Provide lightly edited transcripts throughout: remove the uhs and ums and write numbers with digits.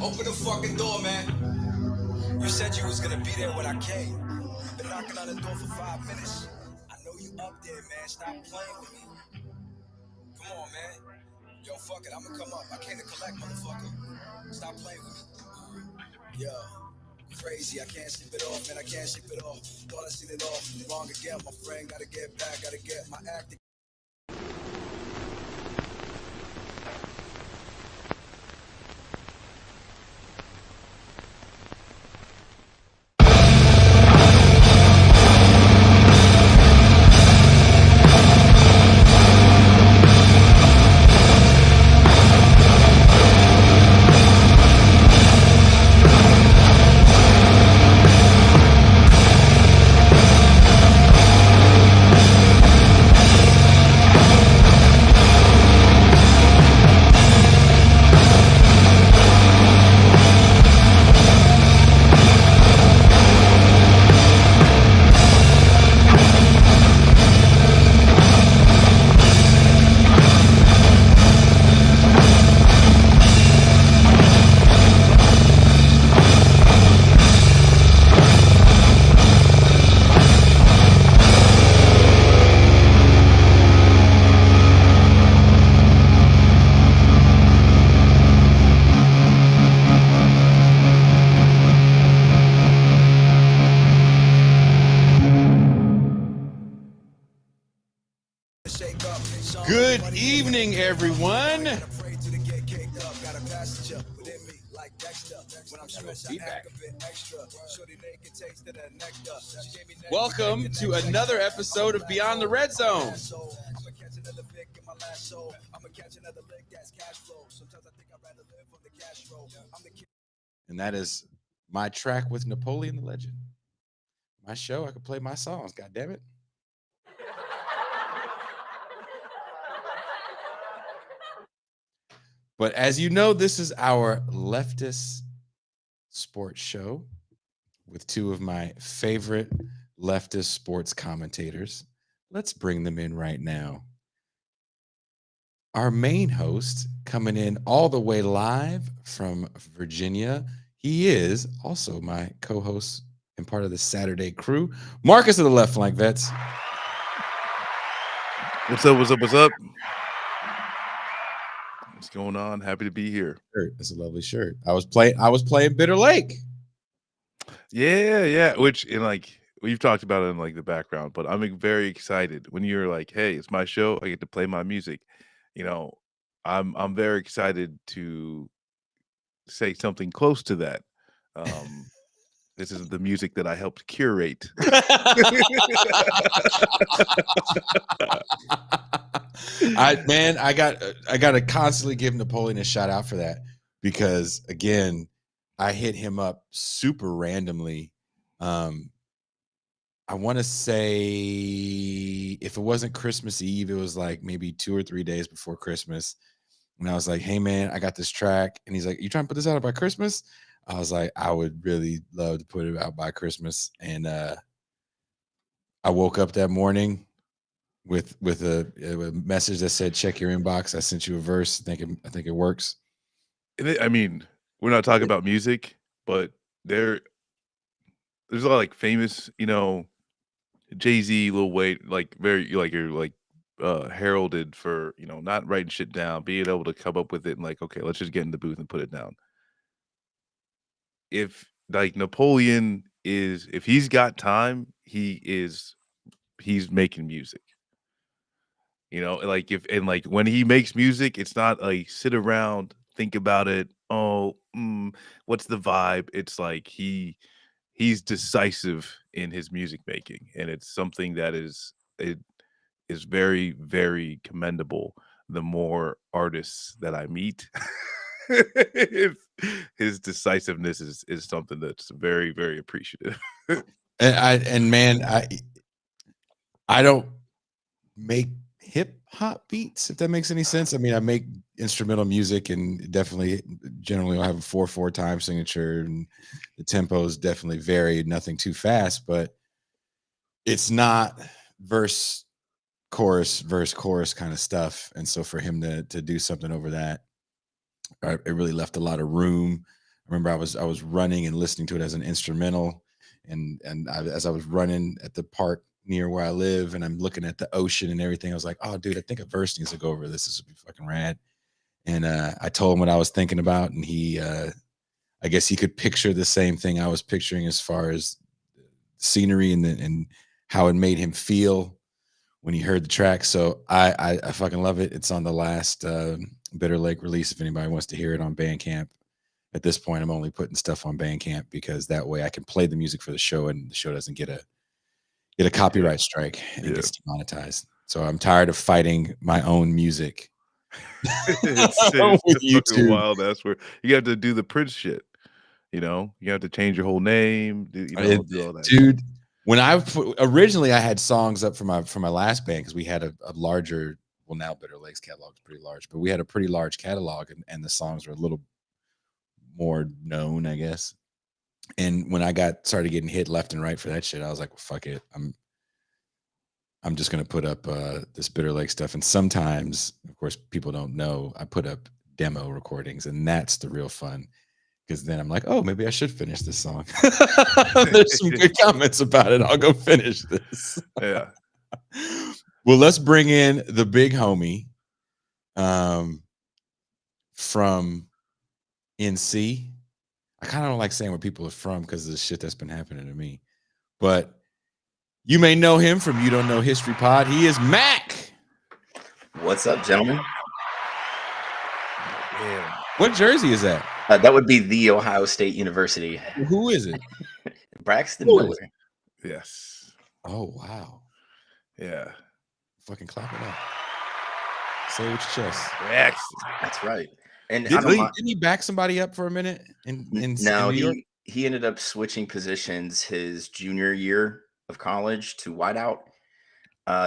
Open the fucking door, man. You said you was gonna be there when I came. Been knocking on the door for 5 minutes. I know you up there, man. Stop playing with me. Come on, man. Yo, fuck it. I'ma come up. I came to collect, motherfucker. Stop playing with me. Yo. Crazy, I can't sleep it off, man. I can't sleep it off. Thought I seen it all. Wrong again, my friend. Gotta get back, gotta get my act. Good evening, everyone. Welcome to another episode of Beyond the Red Zone. And that is my track with Napoleon the Legend. My show, I can play my songs, God damn it. But as you know, this is our leftist sports show with two of my favorite leftist sports commentators. Let's bring them in right now. Our main host coming in all the way live from Virginia. He is also my co-host and part of the Saturday crew, Marcus of the Left Flank Vets. What's up? What's up? What's up? What's going on? Happy to be here. It's a lovely shirt. I was playing Bitter Lake. Yeah. Which in like we've talked about it in like the background, but I'm very excited when you're like, "Hey, it's my show. I get to play my music." You know, I'm very excited to say something close to that. This is the music that I helped curate. I got to constantly give Napoleon a shout out for that because again, I hit him up super randomly. I want to say if it wasn't Christmas Eve, it was like maybe 2 or 3 days before Christmas. And I was like, "Hey man, I got this track." And he's like, "You trying to put this out by Christmas?" I was like, "I would really love to put it out by Christmas." And I woke up that morning with a message that said, "Check your inbox. I sent you a verse. I think it works." I mean, we're not talking about music, but there's a lot of like famous, Jay-Z, Lil Wayne, like very like you're like heralded for, not writing shit down, being able to come up with it and like, okay, let's just get in the booth and put it down. If like Napoleon if he's got time, he's making music. Like when he makes music, it's not like sit around, think about it. Oh, what's the vibe? It's like he's decisive in his music making, and it's something that is very, very commendable. The more artists that I meet, his decisiveness is something that's very, very appreciative. I don't make hip hop beats, if that makes any sense. I mean, I make instrumental music and definitely generally I have a 4/4 time signature and the tempos definitely vary, nothing too fast, but it's not verse chorus kind of stuff. And so for him to do something over that, it really left a lot of room remember I was running and listening to it as an instrumental, and as I was running at the park near where I live, and I'm looking at the ocean and everything, I was like, oh, dude, I think a verse needs to go over this. This would be fucking rad. And I told him what I was thinking about, and he, I guess he could picture the same thing I was picturing as far as scenery and how it made him feel when he heard the track. So I fucking love it. It's on the last Bitter Lake release. If anybody wants to hear it on Bandcamp. At this point, I'm only putting stuff on Bandcamp because that way I can play the music for the show, and the show doesn't get a copyright strike and gets demonetized. So I'm tired of fighting my own music. It's With fucking YouTube. wild. That's where you have to do the Prince shit. You know, you have to change your whole name. Do all that. Dude, when originally I had songs up for my last band because we had a larger, well, now Bitter Lakes catalog is pretty large, but we had a pretty large catalog, and the songs were a little more known, I guess. And when I started getting hit left and right for that shit, I was like, well, fuck it. I'm just gonna put up this Bitter Lake stuff. And sometimes, of course, people don't know, I put up demo recordings, and that's the real fun. Because then I'm like, oh, maybe I should finish this song. There's some good comments about it. I'll go finish this. Yeah. Well, let's bring in the big homie from NC. I kind of don't like saying where people are from because of the shit that's been happening to me. But you may know him from You Don't Know History Pod. He is Mac. What's up, gentlemen? Damn. What jersey is that? That would be the Ohio State University. Who is it? Braxton Who Miller. is it? Yes. Oh, wow. Yeah. Fucking clap it up. Say it with your chest. Braxton. That's right. And Didn't he back somebody up for a minute? No, he ended up switching positions his junior year of college to wideout.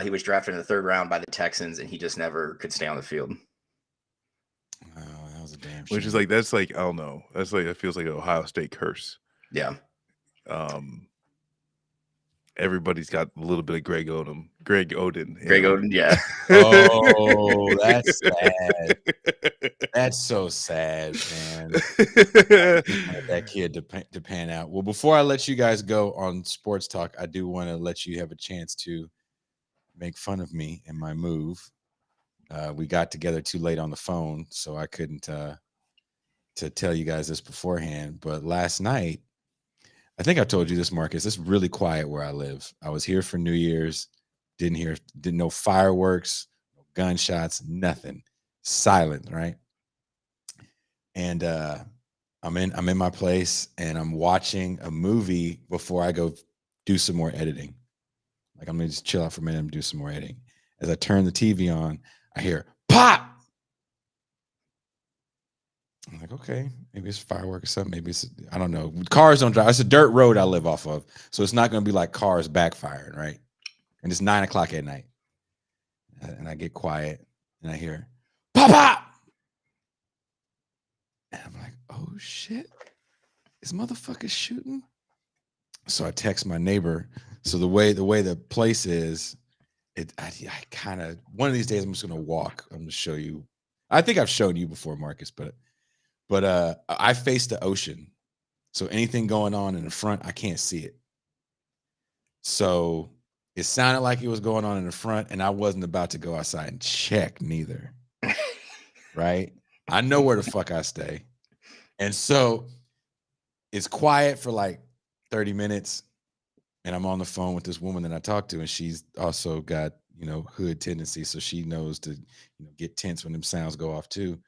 He was drafted in the 3rd round by the Texans, and he just never could stay on the field. Oh, that was a damn shame. Which is like, that's like, I don't know. That's like, it feels like an Ohio State curse. Yeah. Everybody's got a little bit of Greg Oden. Oden, yeah. Oh, that's sad. That's so sad, man. That kid to pan out. Well, before I let you guys go on sports talk, I do want to let you have a chance to make fun of me and my move. We got together too late on the phone, so I couldn't to tell you guys this beforehand. But last night, I think I told you this, Marcus. It's really quiet where I live. I was here for New Year's. Didn't no fireworks, no gunshots, nothing. Silent, right? And I'm in my place, and I'm watching a movie before I go do some more editing. Like, I'm gonna just chill out for a minute and do some more editing. As I turn the TV on, I hear pop. I'm like, okay, maybe it's fireworks or something. Maybe it's, I don't know. Cars don't drive. It's a dirt road I live off of, so it's not going to be like cars backfiring, right? And it's 9:00 at night, and I get quiet, and I hear pop pop, and I'm like, oh shit, is motherfucker shooting? So I text my neighbor. So the way the place is, I kind of, one of these days I'm just going to walk. I'm going to show you. I think I've shown you before, Marcus, but I face the ocean, so anything going on in the front, I can't see it. So it sounded like it was going on in the front, and I wasn't about to go outside and check neither. Right? I know where the fuck I stay. And so it's quiet for like 30 minutes, and I'm on the phone with this woman that I talked to, and she's also got, hood tendencies, so she knows to, get tense when them sounds go off too.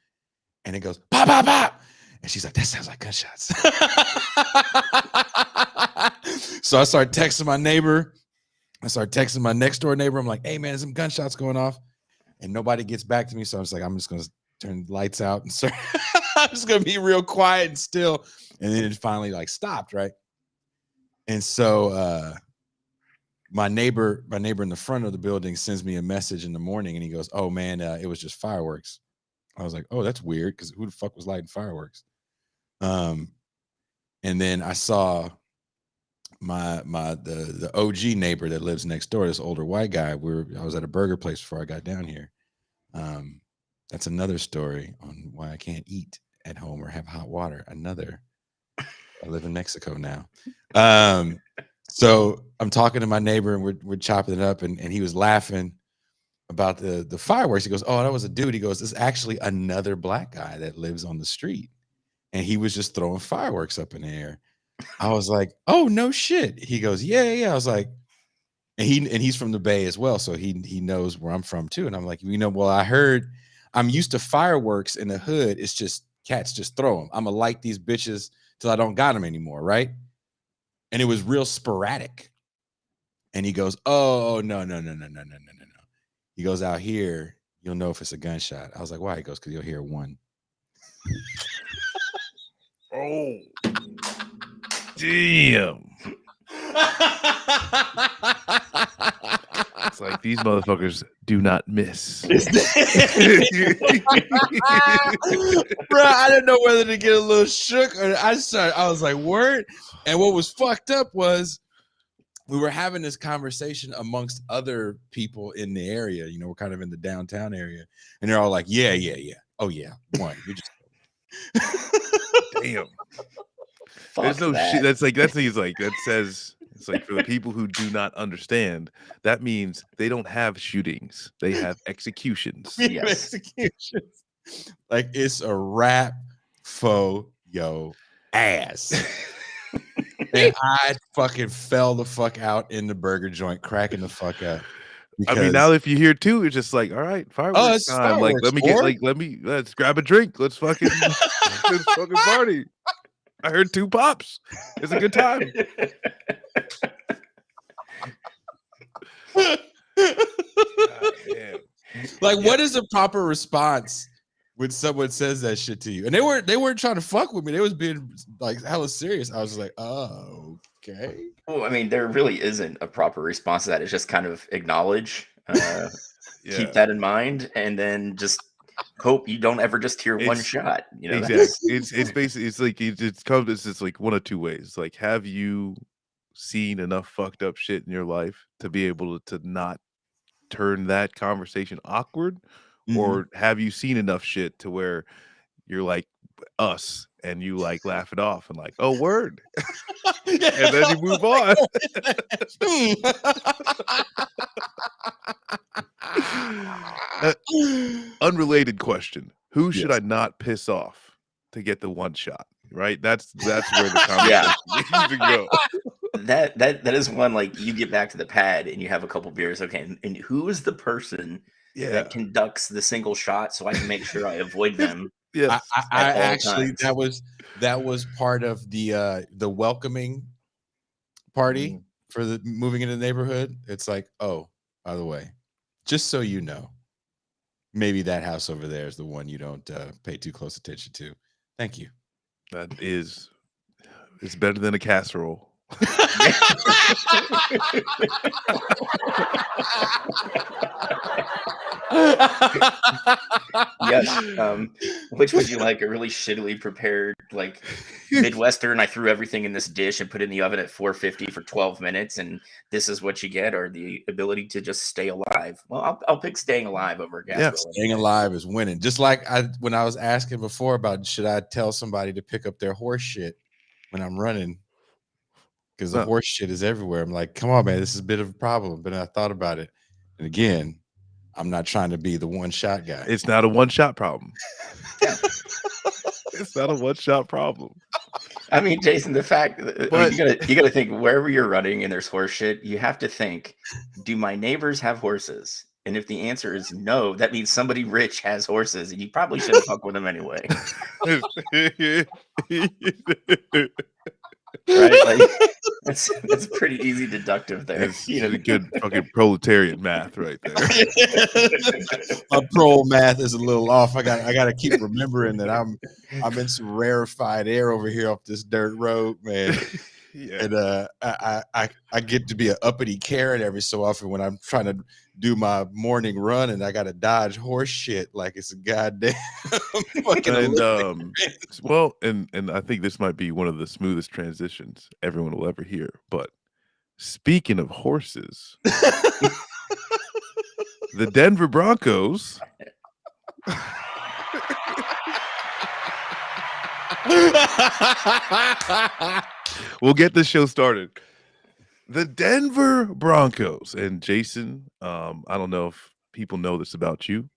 And it goes pop pop pop, and she's like, that sounds like gunshots. So I start texting my neighbor. I start texting my next door neighbor. I'm like, hey man, there's some gunshots going off, and nobody gets back to me. So I was like, I'm just gonna turn the lights out and start. I'm just gonna be real quiet and still. And then it finally like stopped, right? And so my neighbor in the front of the building sends me a message in the morning, and he goes, oh man, it was just fireworks. I was like, oh, that's weird, because who the fuck was lighting fireworks? And then I saw the OG neighbor that lives next door, this older white guy. I was at a burger place before I got down here. That's another story on why I can't eat at home or have hot water. Another I live in Mexico now. So I'm talking to my neighbor and we're chopping it up, and he was laughing about the fireworks. He goes, "Oh, that was a dude." He goes, "It's actually another black guy that lives on the street, and he was just throwing fireworks up in the air." I was like, "Oh, no shit." He goes, "Yeah." I was like, and he's from the Bay as well, so he knows where I'm from too. And I'm like, well, I heard I'm used to fireworks in the hood. It's just cats just throw them. I'm gonna light these bitches till I don't got them anymore, right? And it was real sporadic. And he goes, "Oh, no. He goes, "Out here, you'll know if it's a gunshot." I was like, "Why?" He goes, "Because you'll hear one." Oh, damn. It's like these motherfuckers do not miss. Bro, I didn't know whether to get a little shook or I was like, "Word." And what was fucked up was we were having this conversation amongst other people in the area. We're kind of in the downtown area, and they're all like, yeah. Oh yeah, one. You're just Damn. Fuck There's no that. shit. That's he's like, that says, it's like, for the people who do not understand, that means they don't have shootings. They have executions. Yes. executions. Like, it's a rap for yo ass. And I fucking fell the fuck out in the burger joint, cracking the fuck up. I mean, now if you hear two, it's just like, all right, fireworks it's time. fireworks, Let's grab a drink. Let's fucking party. I heard two pops. It's a good time. God, like, what is a proper response when someone says that shit to you? And they weren't trying to fuck with me. They was being like hella serious. I was just like, "Oh, okay." Well, I mean, there really isn't a proper response to that. It's just kind of acknowledge, keep that in mind, and then just hope you don't ever just hear one shot. Exactly. It's basically, it's like it's like one of two ways. Like, have you seen enough fucked up shit in your life to be able to not turn that conversation awkward, or have you seen enough shit to where you're like us and you like laugh it off and like, "Oh, word," and then you move on. Unrelated question: who should I not piss off to get the one shot? Right? That's where the conversation needs to go. That is one, like, you get back to the pad and you have a couple beers. Okay, and who is the person that conducts the single shot so I can make sure I avoid them? Yeah, I actually times. that was part of the welcoming party for the moving into the neighborhood. It's like, oh, by the way, just so you know, maybe that house over there is the one you don't pay too close attention to. Thank you. It's better than a casserole. Yes. Which would you like? A really shittily prepared, like, Midwestern, I threw everything in this dish and put it in the oven at 450 for 12 minutes, and this is what you get, or the ability to just stay alive? Well, I'll pick staying alive over a casserole. Staying alive is winning. Just like when I was asking before about, should I tell somebody to pick up their horse shit when I'm running? Because the horse shit is everywhere. I'm like, come on, man, this is a bit of a problem. But I thought about it. And again, I'm not trying to be the one-shot guy. It's not a one-shot problem. It's not a one-shot problem. I mean, Jason, the fact that you gotta think, wherever you're running and there's horse shit, you have to think, do my neighbors have horses? And if the answer is no, that means somebody rich has horses, and you probably shouldn't fuck with them anyway. Right? Like, that's pretty easy deductive there. It's a good fucking proletariat math right there. My pro math is a little off. I got to keep remembering that I'm in some rarefied air over here off this dirt road, man. Yeah. And I get to be an uppity Karen every so often when I'm trying to do my morning run, and I got to dodge horse shit like it's a goddamn fucking and I think this might be one of the smoothest transitions everyone will ever hear. But speaking of horses, the Denver Broncos We'll get this show started. The Denver Broncos. And Jason, I don't know if people know this about you.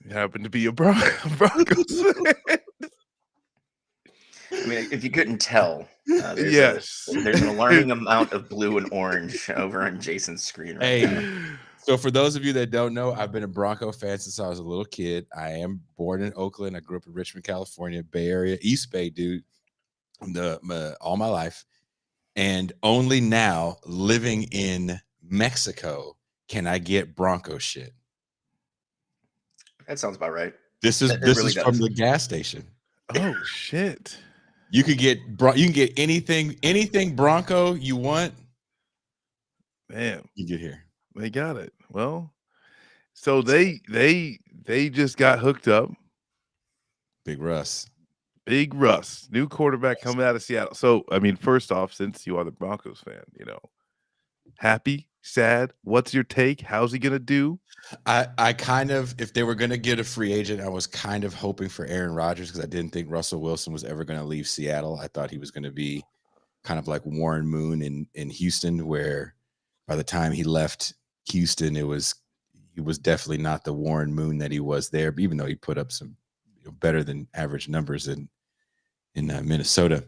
You happen to be a Broncos fan. I mean, if you couldn't tell, Yes. there's an alarming amount of blue and orange over on Jason's screen right now. Hey, so for those of you that don't know, I've been a Bronco fan since I was a little kid. I am born in Oakland. I grew up in Richmond, California, Bay Area, East Bay, dude, all my life. And only now, living in Mexico, can I get Bronco shit. That sounds about right. This is It this really is from does. the gas station. Oh shit. You could get anything Bronco you want. Man, You get here. they got it. Well, so they just got hooked up. Big Russ. Big Russ, new quarterback coming out of Seattle. So, I mean, first off, since you are the Broncos fan, happy, sad, what's your take? How's he gonna do? I kind of, if they were going to get a free agent, I was kind of hoping for Aaron Rodgers because I didn't think Russell Wilson was ever going to leave Seattle. I thought he was going to be kind of like Warren Moon in Houston, where by the time he left Houston, he was definitely not the Warren Moon that he was there, even though he put up some better than average numbers in Minnesota.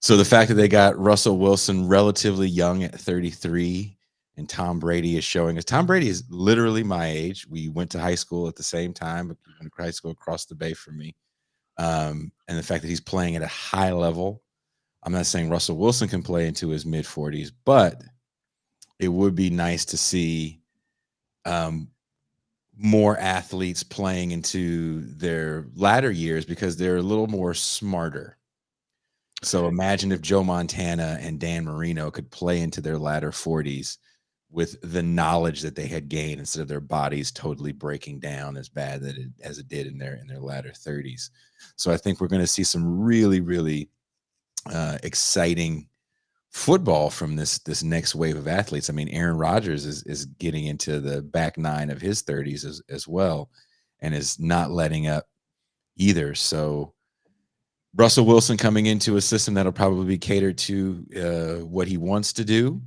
So the fact that they got Russell Wilson relatively young at 33 and Tom Brady is showing us. Tom Brady is literally my age. We went to high school at the same time. We went to high school across the bay from me. And the fact that he's playing at a high level. I'm not saying Russell Wilson can play into his mid 40s, but it would be nice to see more athletes playing into their latter years because they're a little more smarter. So imagine if Joe Montana and Dan Marino could play into their latter 40s with the knowledge that they had gained instead of their bodies totally breaking down as bad as it did in their latter 30s. So I think we're going to see some really, really exciting football from this next wave of athletes. I mean, Aaron Rodgers is getting into the back nine of his 30s as well and is not letting up either. So Russell Wilson coming into a system that'll probably be catered to what he wants to do,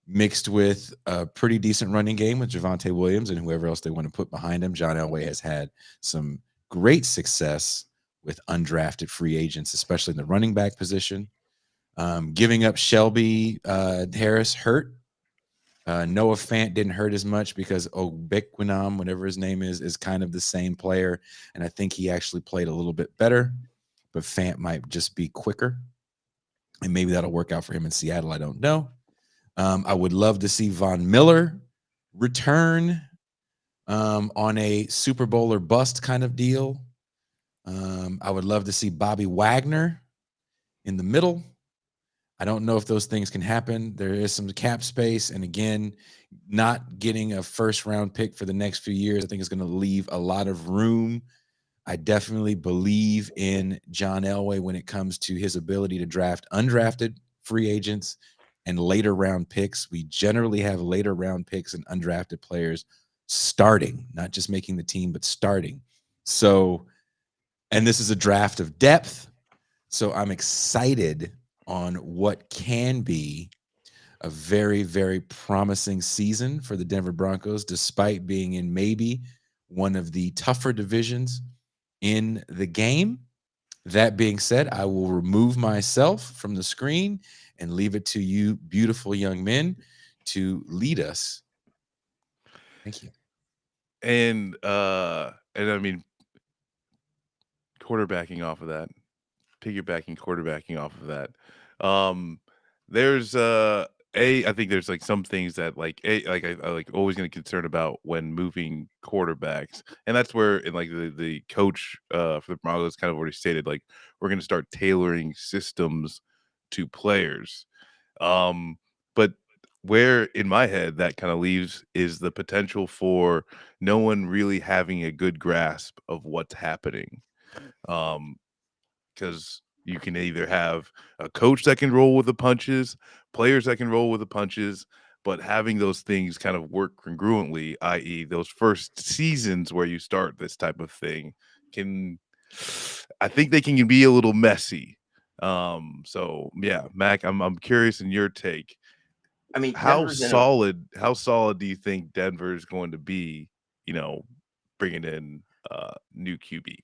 mixed with a pretty decent running game with Javonte Williams and whoever else they want to put behind him. John Elway has had some great success with undrafted free agents, especially in the running back position. Giving up Shelby Harris hurt. Noah Fant didn't hurt as much because Obequinam, whatever his name is kind of the same player. And I think he actually played a little bit better, but Fant might just be quicker. And maybe that'll work out for him in Seattle. I don't know. I would love to see Von Miller return on a Super Bowl or bust kind of deal. I would love to see Bobby Wagner in the middle. I don't know if those things can happen. There is some cap space. And again, not getting a first round pick for the next few years, I think is going to leave a lot of room. I definitely believe in John Elway when it comes to his ability to draft undrafted free agents and later round picks. We generally have later round picks and undrafted players starting, not just making the team, but starting. So, and this is a draft of depth. So I'm excited on what can be a very, very promising season for the Denver Broncos, despite being in maybe one of the tougher divisions in the game. That being said, I will remove myself from the screen and leave it to you, beautiful young men, to lead us. Thank you. And I mean, piggybacking off of that, there's I think there's like some things that I like always going to concern about when moving quarterbacks, and that's where in like the coach for the Broncos kind of already stated like we're going to start tailoring systems to players, but where in my head that kind of leaves is the potential for no one really having a good grasp of what's happening, because you can either have a coach that can roll with the punches, players that can roll with the punches, but having those things kind of work congruently, i.e., those first seasons where you start this type of thing, can I think they can be a little messy. So yeah, Mac, I'm curious in your take. I mean, How Denver's in a. solid do you think Denver is going to be? You know, bringing in new QB.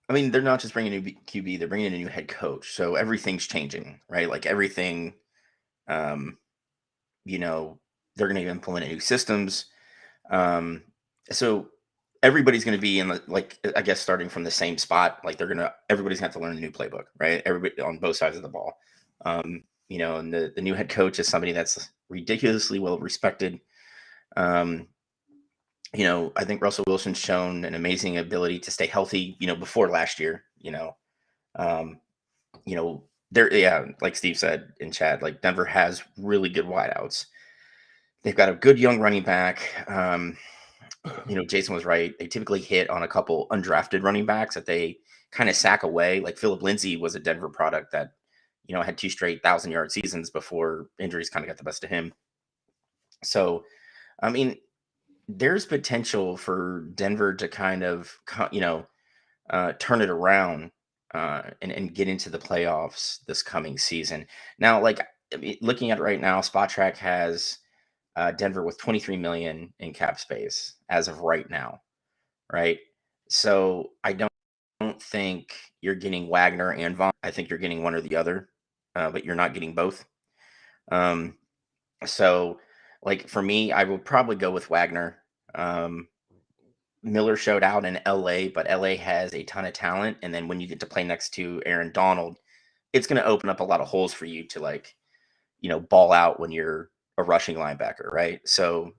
I mean, they're not just bringing a new QB; they're bringing in a new head coach. So everything's changing, right? Like everything. Um, you know, they're going to implement new systems. Um, so everybody's going to be in the, like, I guess starting from the same spot. Like everybody's going to have to learn a new playbook, right? Everybody on both sides of the ball. And the new head coach is somebody that's ridiculously well respected. Um, I think Russell Wilson's shown an amazing ability to stay healthy, before last year, um, there, yeah, like Steve said in chat, like Denver has really good wideouts. They've got a good young running back. Jason was right. They typically hit on a couple undrafted running backs that they kind of sack away. Like Philip Lindsay was a Denver product that, had 2 straight 1,000-yard seasons before injuries kind of got the best of him. So, I mean, there's potential for Denver to kind of, turn it around and get into the playoffs this coming season. Now, like, looking at it right now, Spot Track has Denver with 23 million in cap space as of right now, right? So I don't think you're getting Wagner and Vaughn. I think you're getting one or the other, but you're not getting both. So, like, for me, I would probably go with Wagner. Miller showed out in LA, but LA has a ton of talent. And then when you get to play next to Aaron Donald, it's going to open up a lot of holes for you to, like, ball out when you're a rushing linebacker, right? So,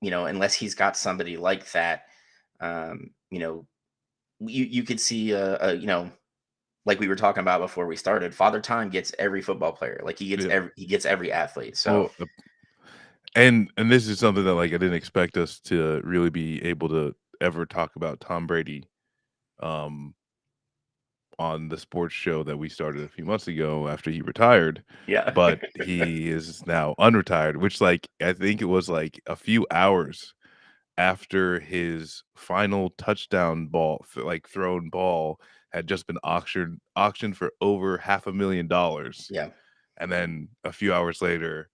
unless he's got somebody like that, you could see like we were talking about before we started, Father Time gets every football player. Like he gets every athlete. So Well, and this is something that, like, I didn't expect us to really be able to ever talk about Tom Brady, um, on the sports show that we started a few months ago after he retired. yeah. But he is now unretired, which, like, I think it was like a few hours after his final touchdown ball, like thrown ball, had just been auctioned for over $500,000, Yeah. and then a few hours later,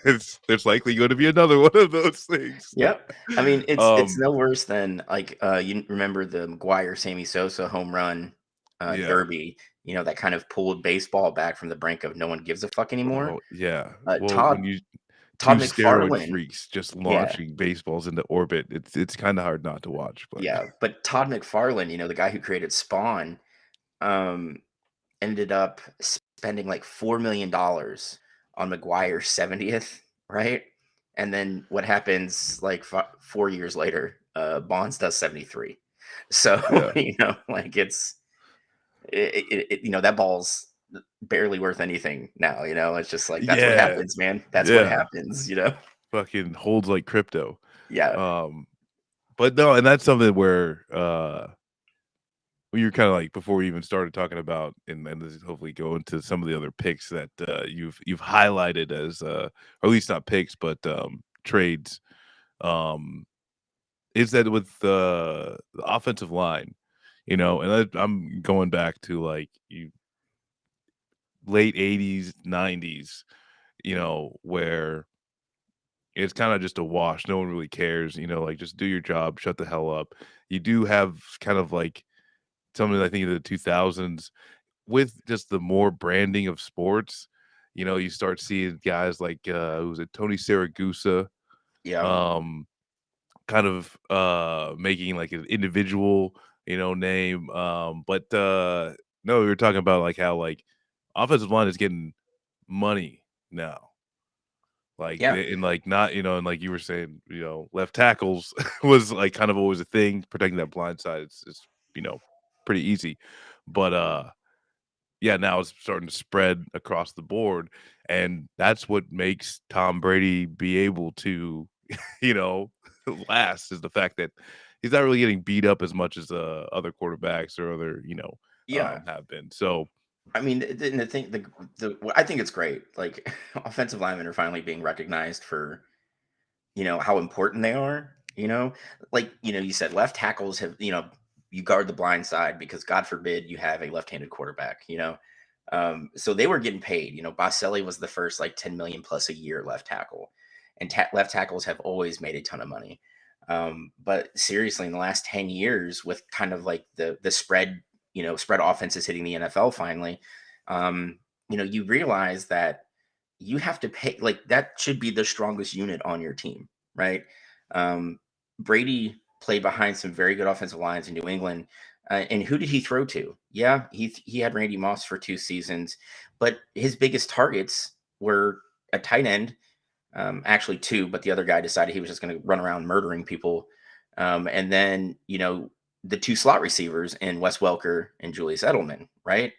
there's likely going to be another one of those things. Yep. I mean, it's Um, no worse than, like, you remember the McGuire Sammy Sosa home run yeah. derby, that kind of pulled baseball back from the brink of no one gives a fuck anymore. Oh, yeah. Uh, Well, Todd when you two Todd steroid McFarlane, freaks just yeah, launching baseballs into orbit, it's kind of hard not to watch. But yeah. But Todd McFarlane, the guy who created Spawn, um, ended up spending like $4 million on McGuire's 70th, right? And then what happens like 4 years later? Bonds does 73. So yeah, like that ball's barely worth anything now. It's just like that's what yeah, happens, man. That's what yeah. happens. Fucking holds like crypto. Yeah, Um, but no, and that's something where we were kind of like, before we even started talking about, and this is hopefully go into some of the other picks that you've highlighted as or at least not picks, but trades. Um, is that with the offensive line, and I'm going back to, like, you late 80s, 90s, where it's kind of just a wash. No one really cares, like, just do your job, shut the hell up. You do have kind of like something, I think, in the 2000s with just the more branding of sports. You start seeing guys like who was it, Tony Saragusa, yeah, um, kind of making like an individual, name. But no, we were talking about like how, like, offensive line is getting money now. Like, yeah, and like, not, and like you were saying, left tackles was like kind of always a thing. Protecting that blind side is pretty easy. But yeah, now it's starting to spread across the board. And that's what makes Tom Brady be able to, you know, last, is the fact that he's not really getting beat up as much as other quarterbacks or other, yeah. have been. So I mean, the thing, I think it's great. Like, offensive linemen are finally being recognized for, how important they are. Like, you said left tackles have, you guard the blind side because God forbid you have a left-handed quarterback. So they were getting paid. Baselli was the first like 10 million plus a year left tackle, and left tackles have always made a ton of money. But seriously, in the last 10 years, with kind of like the spread, spread offenses hitting the NFL finally, you realize that you have to pay, like, that should be the strongest unit on your team, right? Um, Brady played behind some very good offensive lines in New England. And who did he throw to? Yeah, he had Randy Moss for 2 seasons, but his biggest targets were a tight end, actually two, but the other guy decided he was just going to run around murdering people. And then, the two slot receivers in Wes Welker and Julius Edelman, right?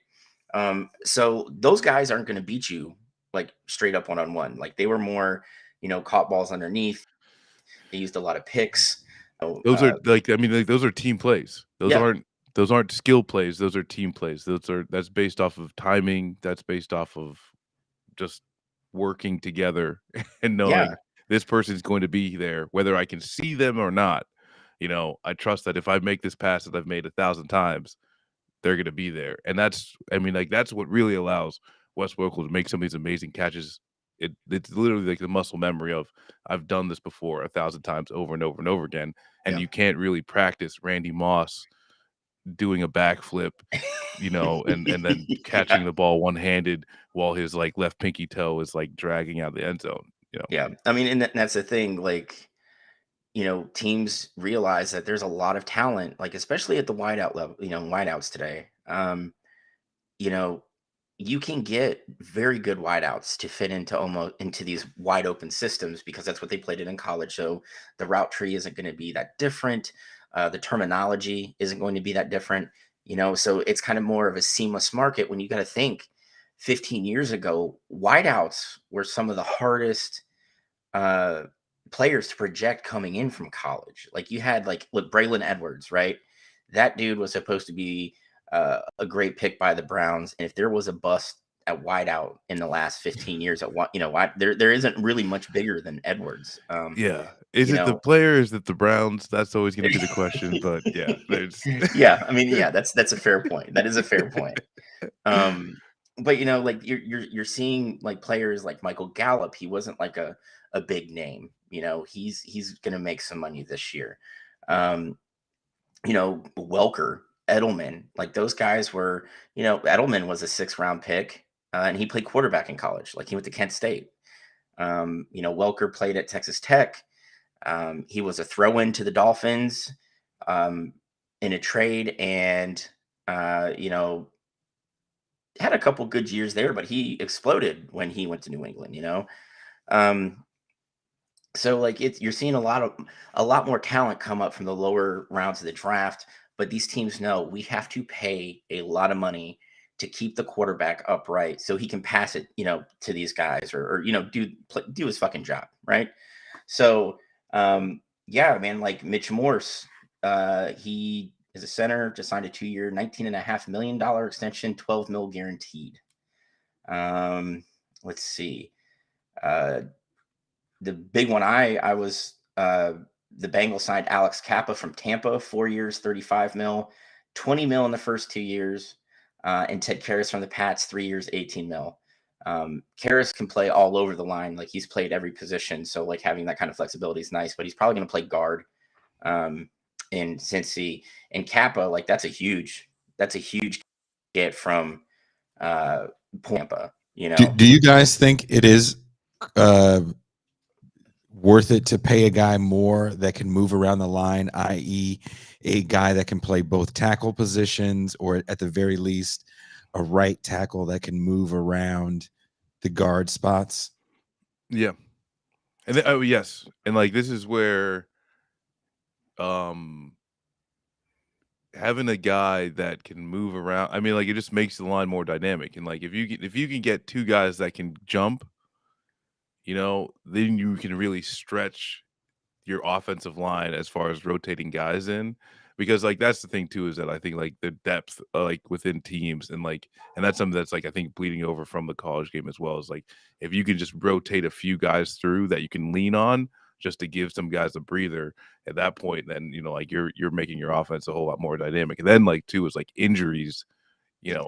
So those guys aren't going to beat you like straight up one-on-one. Like, they were more, caught balls underneath. They used a lot of picks. Those are like, I mean, like, those are team plays. Yeah, Those aren't skill plays. Those are team plays. That's based off of timing. That's based off of just working together and knowing yeah, this person's going to be there, whether I can see them or not. I trust that if I make this pass that I've made 1,000 times, they're going to be there. And that's, I mean, like, that's what really allows Wes Welker to make some of these amazing catches. It's literally like the muscle memory of, I've done this before 1,000 times over and over and over again. And yeah. you can't really practice Randy Moss doing a backflip, and then catching Yeah, the ball one-handed while his like left pinky toe is like dragging out the end zone. yeah. I mean, and that's the thing. Like, teams realize that there's a lot of talent, like especially at the wideout level, wideouts today. You know, you can get very good wideouts to fit into these wide open systems because that's what they played in college. So the route tree isn't going to be that different. The terminology isn't going to be that different. So it's kind of more of a seamless market. When you got to think, 15 years ago, wideouts were some of the hardest uh, players to project coming in from college. Like, you had, like, look, Braylon Edwards, right? That dude was supposed to be a great pick by the Browns. And if there was a bust at wideout in the last 15 years, at what, there isn't really much bigger than Edwards. Yeah. Is You it the know, player? Is it the Browns? That's always going to be the question. But yeah, there's yeah, I mean, yeah, that's a fair point. That is a fair point. Um, but like, you're seeing like players like Michael Gallup. He wasn't like a big name. He's gonna make some money this year. Um, Welker, Edelman, like those guys were. Edelman was a 6th round pick, and he played quarterback in college. Like, he went to Kent State. Welker played at Texas Tech. He was a throw-in to the Dolphins um, in a trade, and had a couple good years there, but he exploded when he went to New England. Um, so like, you're seeing a lot more talent come up from the lower rounds of the draft, but these teams know we have to pay a lot of money to keep the quarterback upright so he can pass it, to these guys, or do his fucking job, right? So yeah, man, like Mitch Morse, he is a center, just signed a 2-year, $19.5 million extension, 12 mil guaranteed. Let's see. Uh, the big one I was the Bengals signed Alex Kappa from Tampa, 4 years, 35 mil, 20 mil in the first 2 years. And Ted Karras from the Pats, 3 years, 18 mil. Karras can play all over the line. Like, he's played every position. So like, having that kind of flexibility is nice, but he's probably going to play guard in Cincy. And Kappa, like, that's a huge get from Tampa, Do you guys think it is uh, worth it to pay a guy more that can move around the line, i.e., a guy that can play both tackle positions, or at the very least, a right tackle that can move around the guard spots? yeah. And then, oh yes, and like, this is where um having a guy that can move around, I mean, like, it just makes the line more dynamic. And like, if you can get two guys that can jump, then you can really stretch your offensive line as far as rotating guys in, because like that's the thing too, is that I think like the depth like within teams, and that's something that's like I think bleeding over from the college game as well, is like if you can just rotate a few guys through that you can lean on just to give some guys a breather at that point, then like you're making your offense a whole lot more dynamic. And then like too is like injuries, Yeah.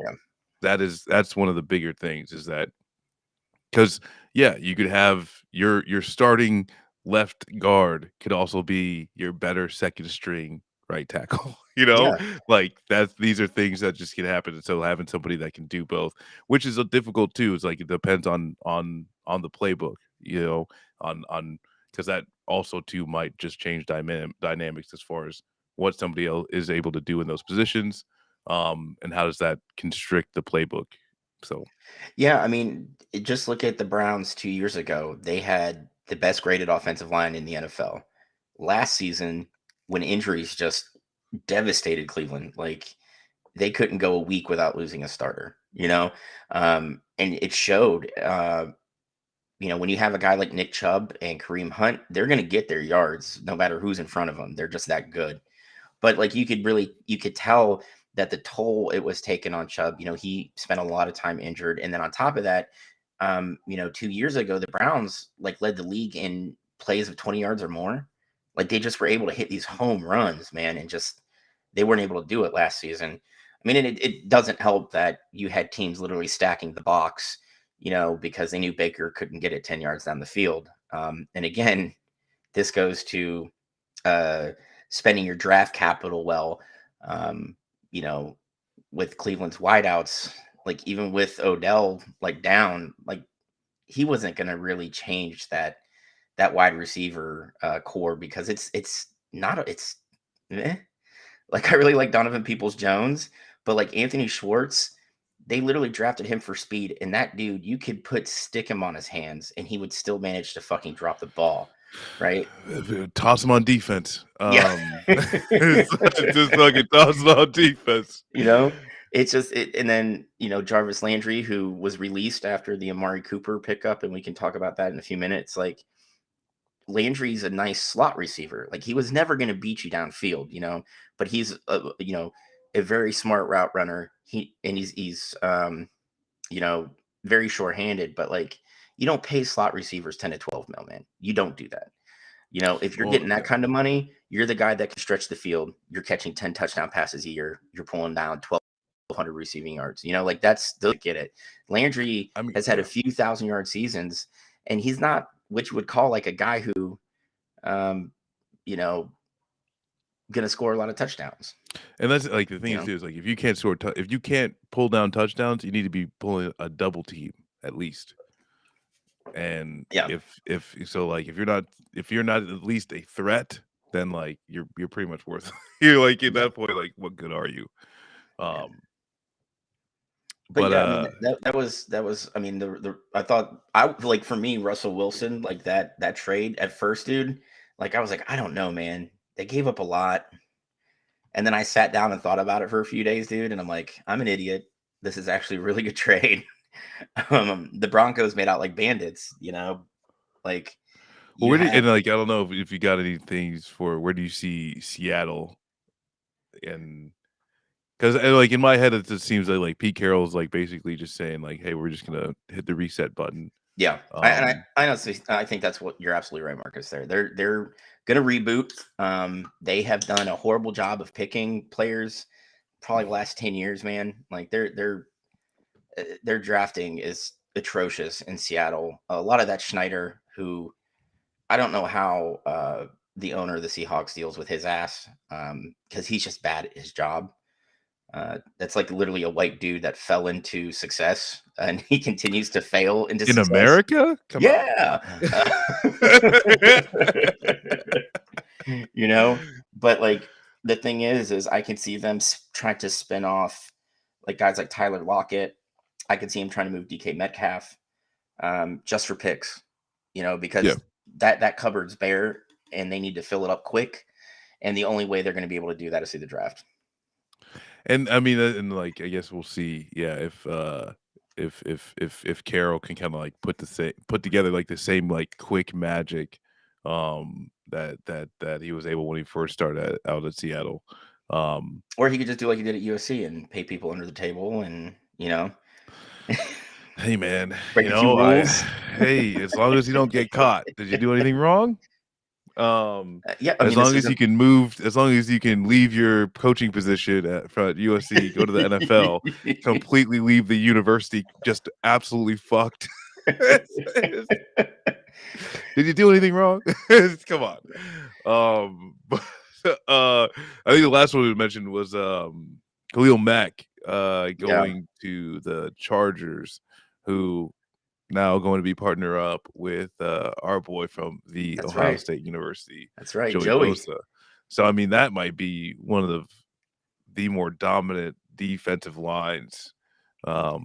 that's one of the bigger things, is that because you could have your starting left guard could also be your better second string right tackle. Yeah. Like these are things that just can happen. And so having somebody that can do both, which is difficult too, is like it depends on the playbook, on because that also too might just change dynamics as far as what somebody else is able to do in those positions, and how does that constrict the playbook. So Yeah, I mean, just look at the Browns 2 years ago. They had the best graded offensive line in the NFL. Last season, when injuries just devastated Cleveland, like they couldn't go a week without losing a starter, and it showed. When you have a guy like Nick Chubb and Kareem Hunt, they're going to get their yards no matter who's in front of them. They're just that good. But like you could tell that the toll it was taken on Chubb. He spent a lot of time injured, and then on top of that, 2 years ago the Browns like led the league in plays of 20 yards or more. Like they just were able to hit these home runs, man, and just they weren't able to do it last season. I mean, and it doesn't help that you had teams literally stacking the box, because they knew Baker couldn't get it 10 yards down the field. And again, this goes to spending your draft capital well, you know, with Cleveland's wideouts, like even with Odell like down, like he wasn't going to really change that wide receiver core, because it's not it's eh. Like I really like Donovan Peoples-Jones, but like Anthony Schwartz, they literally drafted him for speed, and that dude, you could stick him on his hands and he would still manage to fucking drop the ball, right? toss him on defense. Yeah. Just fucking toss him on defense. It's just and then Jarvis Landry, who was released after the Amari Cooper pickup, and we can talk about that in a few minutes. Like Landry's a nice slot receiver. Like he was never going to beat you downfield, but he's a very smart route runner. He's very short-handed, but like you don't pay slot receivers 10 to 12 mil, man. You don't do that. If you're getting that kind of money, you're the guy that can stretch the field. You're catching 10 touchdown passes a year. You're pulling down 1,200 receiving yards. Like they'll get it. Landry has had a few 1,000-yard seasons, and he's not what you would call like a guy who, going to score a lot of touchdowns. And that's like the thing is like if you can't if you can't pull down touchdowns, you need to be pulling a double team at least. And if so, like if you're not at least a threat, then like you're pretty much worth. You're like at that point, like what good are you? But yeah, I mean, that was. I mean, I thought like for me, Russell Wilson, like that trade at first, dude. Like I was like, I don't know, man. They gave up a lot, and then I sat down and thought about it for a few days, dude. And I'm like, I'm an idiot. This is actually a really good trade. The Broncos made out like bandits, like. Well, and like I don't know if you got any things for where do you see Seattle, and because like in my head it just seems like Pete Carroll's like basically just saying like, hey, we're just gonna hit the reset button. Yeah, I honestly I think that's what you're absolutely right, Marcus. They're gonna reboot. They have done a horrible job of picking players, probably the last 10 years, man. Like their drafting is atrocious in Seattle. A lot of that Schneider, who I don't know how the owner of the Seahawks deals with his ass, because he's just bad at his job. That's like literally a white dude that fell into success, and he continues to fail into success. America. Come on. But like the thing is I can see them trying to spin off like guys like Tyler Lockett. I could see him trying to move DK Metcalf just for picks, because that cupboard's bare and they need to fill it up quick, and the only way they're going to be able to do that is through the draft. And I mean, and like I guess we'll see. Yeah, if Carroll can kind of like put together like the same like quick magic that he was able when he first started out at Seattle. Or he could just do like he did at USC and pay people under the table and, Hey man, break a few rules. hey, as long as you don't get caught, did you do anything wrong? Yeah, I As mean, long as you can move, as long as you can leave your coaching position at USC, go to the NFL, completely leave the university, just absolutely fucked. Did you do anything wrong? Come on. But, I think the last one we mentioned was Khalil Mack going to the Chargers, who now going to be partner up with our boy from the That's Ohio right. State University, That's right, Joey Joey. Bosa. So I mean, that might be one of the more dominant defensive lines that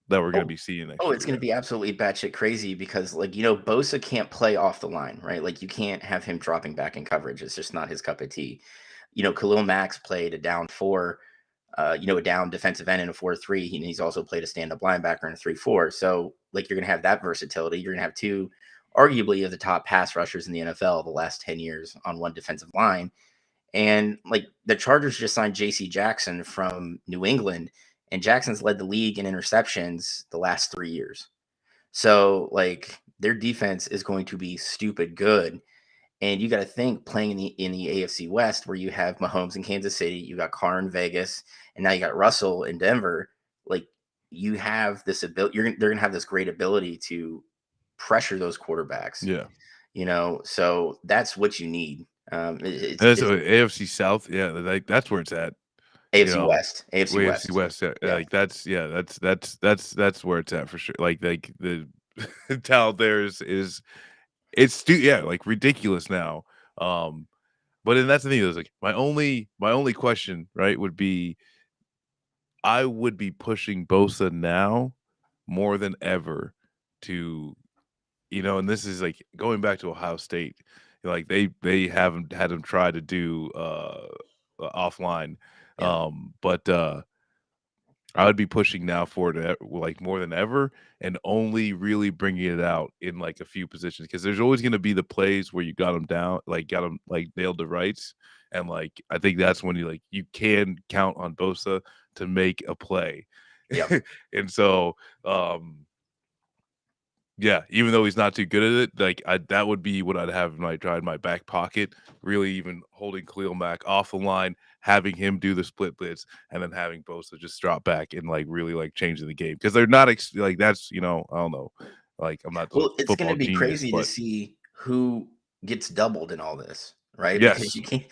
we're going to be seeing next year. It's going to be absolutely batshit crazy because, Bosa can't play off the line, right? Like, you can't have him dropping back in coverage. It's just not his cup of tea. Khalil Mack's played a down 4, a down defensive end in a 4-3. He's also played a stand-up linebacker in a 3-4. So, you're going to have that versatility. You're going to have two, arguably, of the top pass rushers in the NFL the last 10 years on one defensive line. And, the Chargers just signed J.C. Jackson from New England, and Jackson's led the league in interceptions the last 3 years. So, their defense is going to be stupid good. And you got to think, playing in the AFC West, where you have Mahomes in Kansas City, you got Carr in Vegas, and now you got Russell in Denver. You have this ability. They're going to have this great ability to pressure those quarterbacks. Yeah. So that's what you need. That's AFC South. Yeah, that's where it's at. AFC West. AFC West. Yeah. That's where it's at for sure. The talent there is ridiculous now. But then that's the thing. Is my only question, right, would be, I would be pushing Bosa now more than ever to, and this is going back to Ohio State. They haven't had him try to do offline. But I would be pushing now for it more than ever, and only really bringing it out in a few positions, because there's always going to be the plays where you got them down, got them nailed the rights, and I think that's when you can count on Bosa to make a play. And so yeah, even though he's not too good at it, that would be what I'd have in my back pocket. Really, even holding Khalil Mack off the line, having him do the split blitz, and then having Bosa just drop back and really changing the game, because they're not that's I don't know, I'm not. Well, it's going to be genius, crazy to see who gets doubled in all this, right? Yes. Because you can't.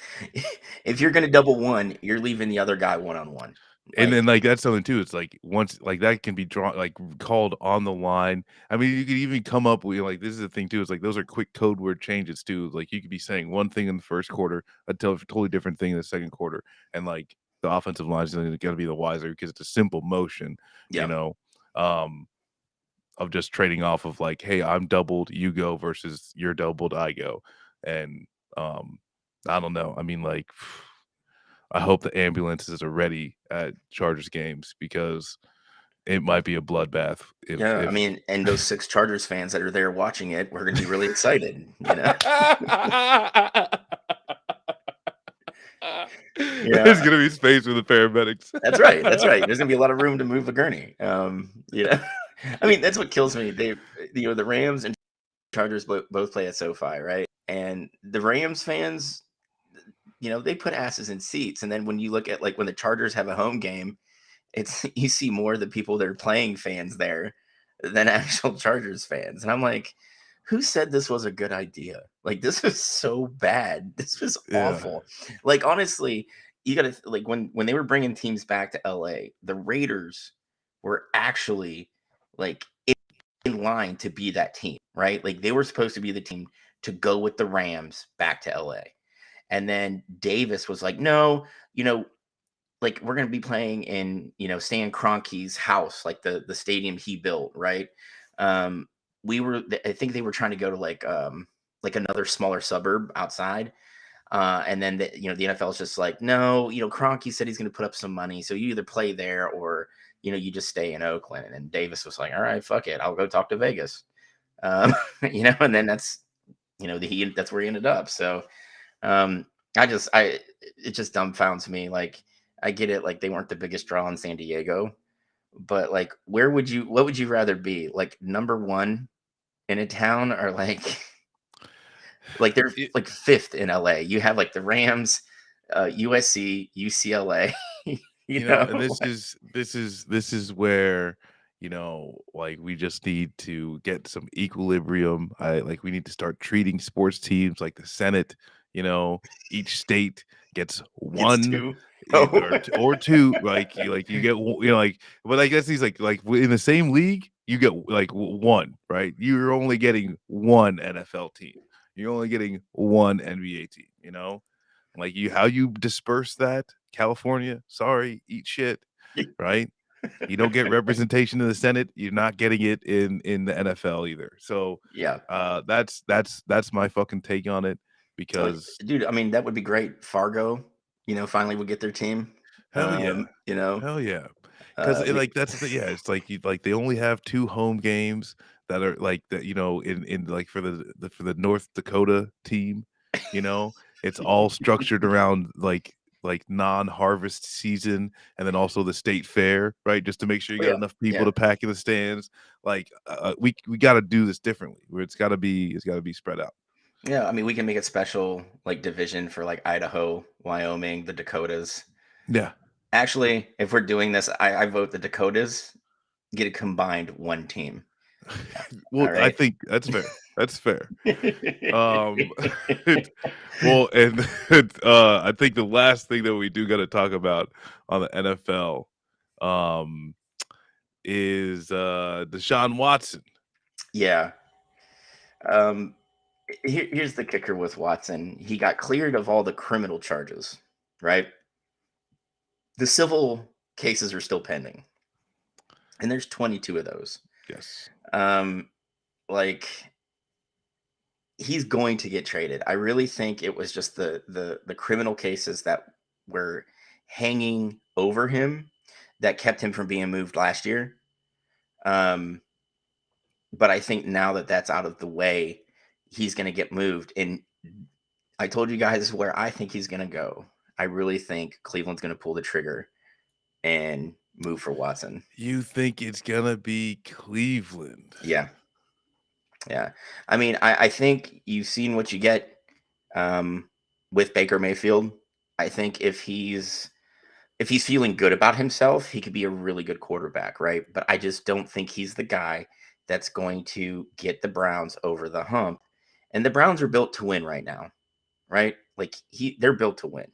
If you're going to double one, you're leaving the other guy one-on-one. And then that's something too. It's once that can be drawn called on the line. I mean, you could even come up with this is the thing too. It's those are quick code word changes too. You could be saying one thing in the first quarter until a totally different thing in the second quarter, and the offensive line is going to be the wiser, because it's a simple motion, of just trading off of hey, I'm doubled, you go, versus you're doubled, I go. And I don't know. I mean, I hope the ambulances are ready at Chargers games, because it might be a bloodbath. I mean, and those 6 Chargers fans that are there watching it, we're going to be really excited. There's going to be space for the paramedics. That's right. There's going to be a lot of room to move a gurney. I mean, that's what kills me. The Rams and Chargers both play at SoFi, right? And the Rams fans, they put asses in seats. And then when you look at when the Chargers have a home game, you see more of the people that are playing fans there than actual Chargers fans. And I'm like, who said this was a good idea? This was so bad. This was awful. Honestly, you got to when they were bringing teams back to LA, the Raiders were actually in line to be that team, right? They were supposed to be the team to go with the Rams back to LA. And then Davis was like, no, we're going to be playing in, Stan Kroenke's house, the stadium he built, right? I think they were trying to go to another smaller suburb outside. And then the NFL is just no, Kroenke said he's going to put up some money, so you either play there or, you just stay in Oakland. And Davis was like, all right, fuck it, I'll go talk to Vegas. And then that's that's where he ended up. So um, it just dumbfounds me. Like, I get it. Like, they weren't the biggest draw in San Diego, but like, what would you rather be? Like, number one in a town, or like they're It- like fifth in LA. You have like the Rams, USC, UCLA. and know, this is where, like, we just need to get some equilibrium. We need to start treating sports teams like the Senate. Each state gets gets one, two. Oh, or two. You get but I guess these in the same league you get one, right? You're only getting one NFL team. You're only getting one NBA team. How you disperse that, California, sorry, eat shit, right? You don't get representation in the Senate, you're not getting it in the NFL either. So yeah. that's my fucking take on it, because Dude, I mean, that would be great. Fargo, finally would get their team. hell yeah. You know, Hell yeah. Because we, that's the thing. Yeah, it's they only have 2 home games that are like that, in for the North Dakota team, you know. It's all structured around non-harvest season, and then also the state fair, right? Just to make sure you got enough people yeah. to pack in the stands. We got to do this differently, where it's got to be spread out. Yeah, I mean, we can make it special, like division for like Idaho, Wyoming, the Dakotas. Yeah. Actually, if we're doing this, I vote the Dakotas get a combined one team. Well, All I right. think that's fair. That's fair. Well, and I think the last thing that we do got to talk about on the NFL is Deshaun Watson. Yeah. Here's the kicker with Watson. He got cleared of all the criminal charges, right? The civil cases are still pending, and there's 22 of those. Yes. Like, he's going to get traded. I really think it was just the criminal cases that were hanging over him that kept him from being moved last year. But I think now that that's out of the way, he's going to get moved. And I told you guys where I think he's going to go. I really think Cleveland's going to pull the trigger and move for Watson. You think it's gonna be Cleveland? Yeah. Yeah. I mean, I think you've seen what you get with Baker Mayfield. I think if he's feeling good about himself, he could be a really good quarterback, right? But I just don't think he's the guy that's going to get the Browns over the hump. And the Browns are built to win right now, right? Like, they're built to win.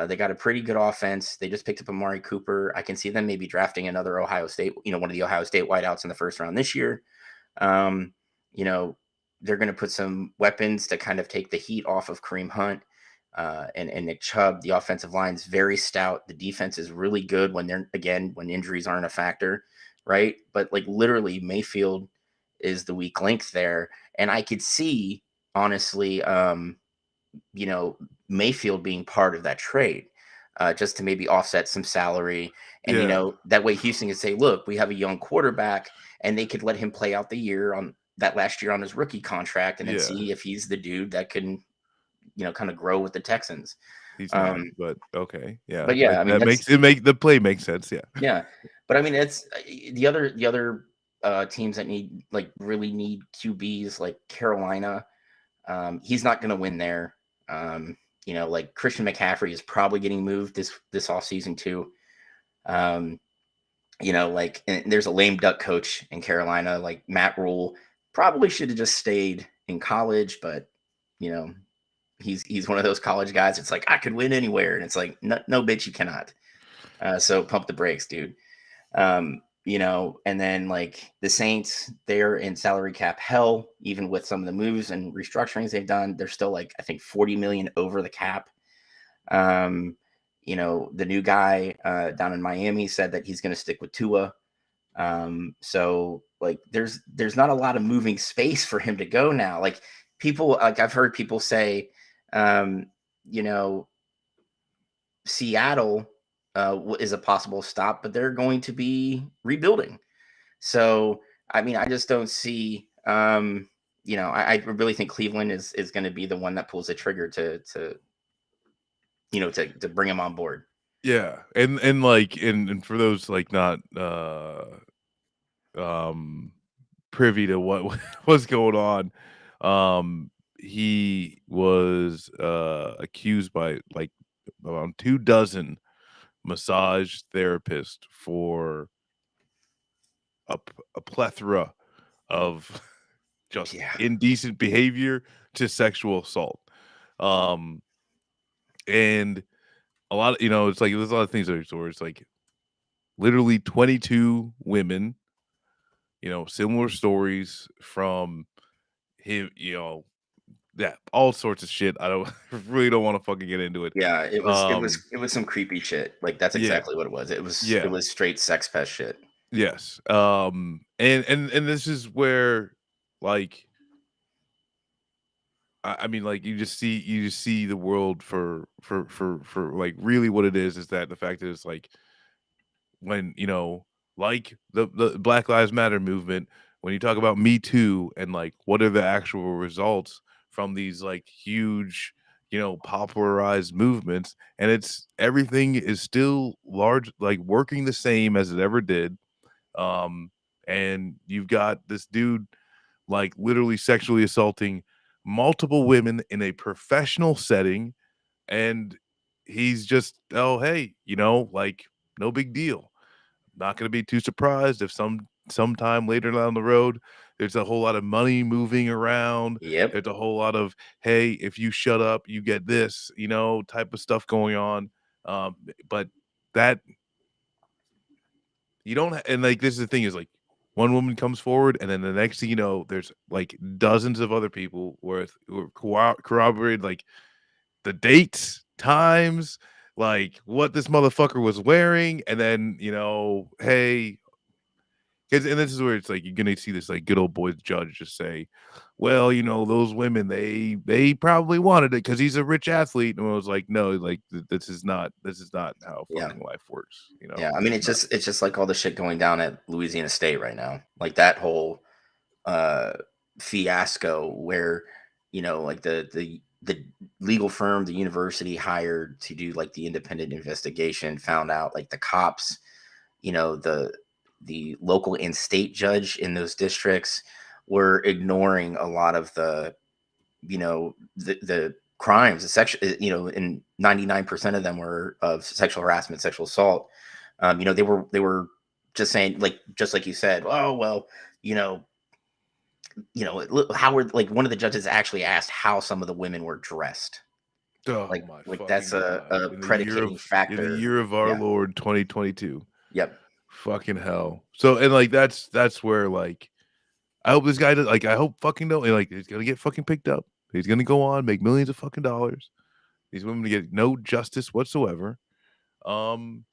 They got a pretty good offense. They just picked up Amari Cooper. I can see them maybe drafting another Ohio State, one of the Ohio State wideouts in the first round this year. They're going to put some weapons to kind of take the heat off of Kareem Hunt and Nick Chubb. The offensive line's very stout. The defense is really good when injuries aren't a factor, right? But like, literally, Mayfield is the weak link there. And I could see, honestly, Mayfield being part of that trade, just to maybe offset some salary. And, that way Houston could say, look, we have a young quarterback, and they could let him play out the year on that last year on his rookie contract, and then see if he's the dude that can, kind of grow with the Texans. He's not, but okay. Yeah. But yeah, I mean, the play makes sense. Yeah. Yeah. But I mean, it's the other teams that really need QBs, like Carolina. He's not going to win there. Like Christian McCaffrey is probably getting moved this offseason too. And there's a lame duck coach in Carolina, like Matt Rule. Probably should have just stayed in college, but he's one of those college guys. It's like, I could win anywhere, and it's like, no, bitch, you cannot. So pump the brakes, dude. And then like the Saints, they're in salary cap hell. Even with some of the moves and restructurings they've done, they're still like, I think, 40 million over the cap. The new guy down in Miami said that he's going to stick with Tua. So like, there's not a lot of moving space for him to go now. Like, people, like, I've heard people say, Seattle is a possible stop, but they're going to be rebuilding. So, I mean, I just don't see, I really think Cleveland is going to be the one that pulls the trigger to bring him on board. Yeah, and like and for those like not privy to what what's going on, he was accused by like around 24 massage therapists for a plethora of just Yeah. indecent behavior to sexual assault. Um, and a lot of, it's like there's a lot of things that where it's like literally 22 women, similar stories from him, yeah, all sorts of shit. I don't really don't want to fucking get into it. Yeah, it Um, was some creepy shit. Like that's yeah, exactly what it was. It yeah, was straight sex pest shit. yes. And this is where like I mean, like you just see the world for like really what it is that the fact that it's like when like the Black Lives Matter movement, when you talk about Me Too and like what are the actual results from these like huge popularized movements, and it's everything is still large like working the same as it ever did. And you've got this dude like literally sexually assaulting multiple women in a professional setting, and he's just, oh hey, like no big deal. Not going to be too surprised if sometime later down the road there's a whole lot of money moving around. Yep. There's a whole lot of, hey, if you shut up you get this, type of stuff going on. But that you don't and like this is the thing is like one woman comes forward and then the next thing you know there's like dozens of other people who corroborated like the dates, times, like what this motherfucker was wearing, and then hey, and this is where it's like you're gonna see this like good old boy judge just say, well, those women they probably wanted it because he's a rich athlete, and I was like, no, like this is not how Yeah. fucking life works. Yeah. I mean, it's just like all the shit going down at Louisiana State right now. Like that whole uh fiasco where like the legal firm the university hired to do like the independent investigation found out like the cops, the local and state judge in those districts were ignoring a lot of the the crimes, the sexual, and 99% of them were of sexual harassment, sexual assault. They were just saying, like, just like you said, oh well, how were, like, one of the judges actually asked how some of the women were dressed. oh Like my like fucking that's god, a in predicating the factor. year of our Yeah. Lord 2022. Yep. Fucking hell. So and like that's where like I hope this guy does like I hope fucking no like he's gonna get fucking picked up. He's gonna go on, make millions of fucking dollars. These women to get no justice whatsoever. Um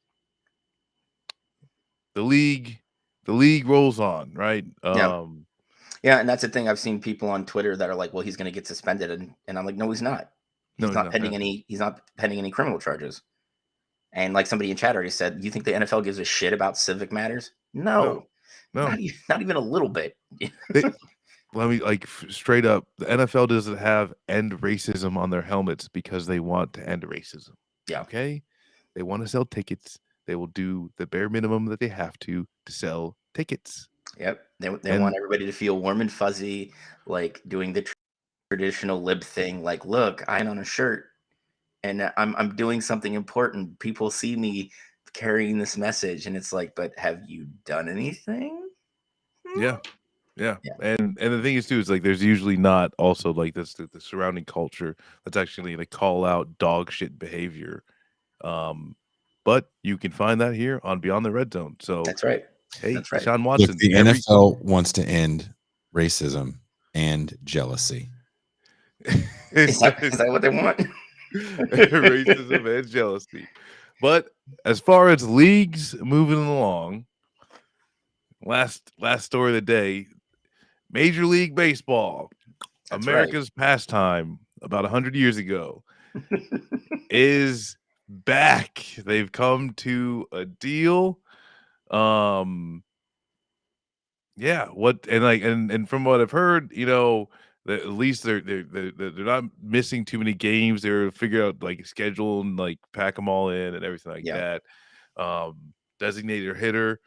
the league rolls on, right? Yeah. Yeah, and that's the thing. I've seen people on Twitter that are like, "Well, he's going to get suspended," and I'm like, "No, he's not. No, He's he's not not. pending any. He's not pending any criminal charges." And like somebody in chat already said, "You think the NFL gives a shit about civic matters?" No. No, No. not even a little bit. They, let me like straight up, the NFL doesn't have end racism on their helmets because they want to end racism. Yeah. Okay? They want to sell tickets. They will do the bare minimum that they have to sell tickets. Yep. They And want everybody to feel warm and fuzzy, like doing the traditional lib thing. Like, look, I'm on a shirt, and I'm doing something important. People see me carrying this message, and it's like, but have you done anything? yeah. Yeah. Yeah. And the thing is too is like there's usually not also like this the surrounding culture that's actually like call out dog shit behavior. But you can find that here on Beyond the Red Zone. So That's right. hey, That's right. Deshaun Look, Watson, the NFL wants to end racism and jealousy. Is that what they want? racism and jealousy. But as far as leagues moving along, last story of the day, Major League Baseball, That's America's pastime about 100 years ago, is back. They've come to a deal. Yeah, what and like and from what I've heard, At least they're not missing too many games. They're figure out like schedule and like pack them all in and everything like Yeah. that. Designated hitter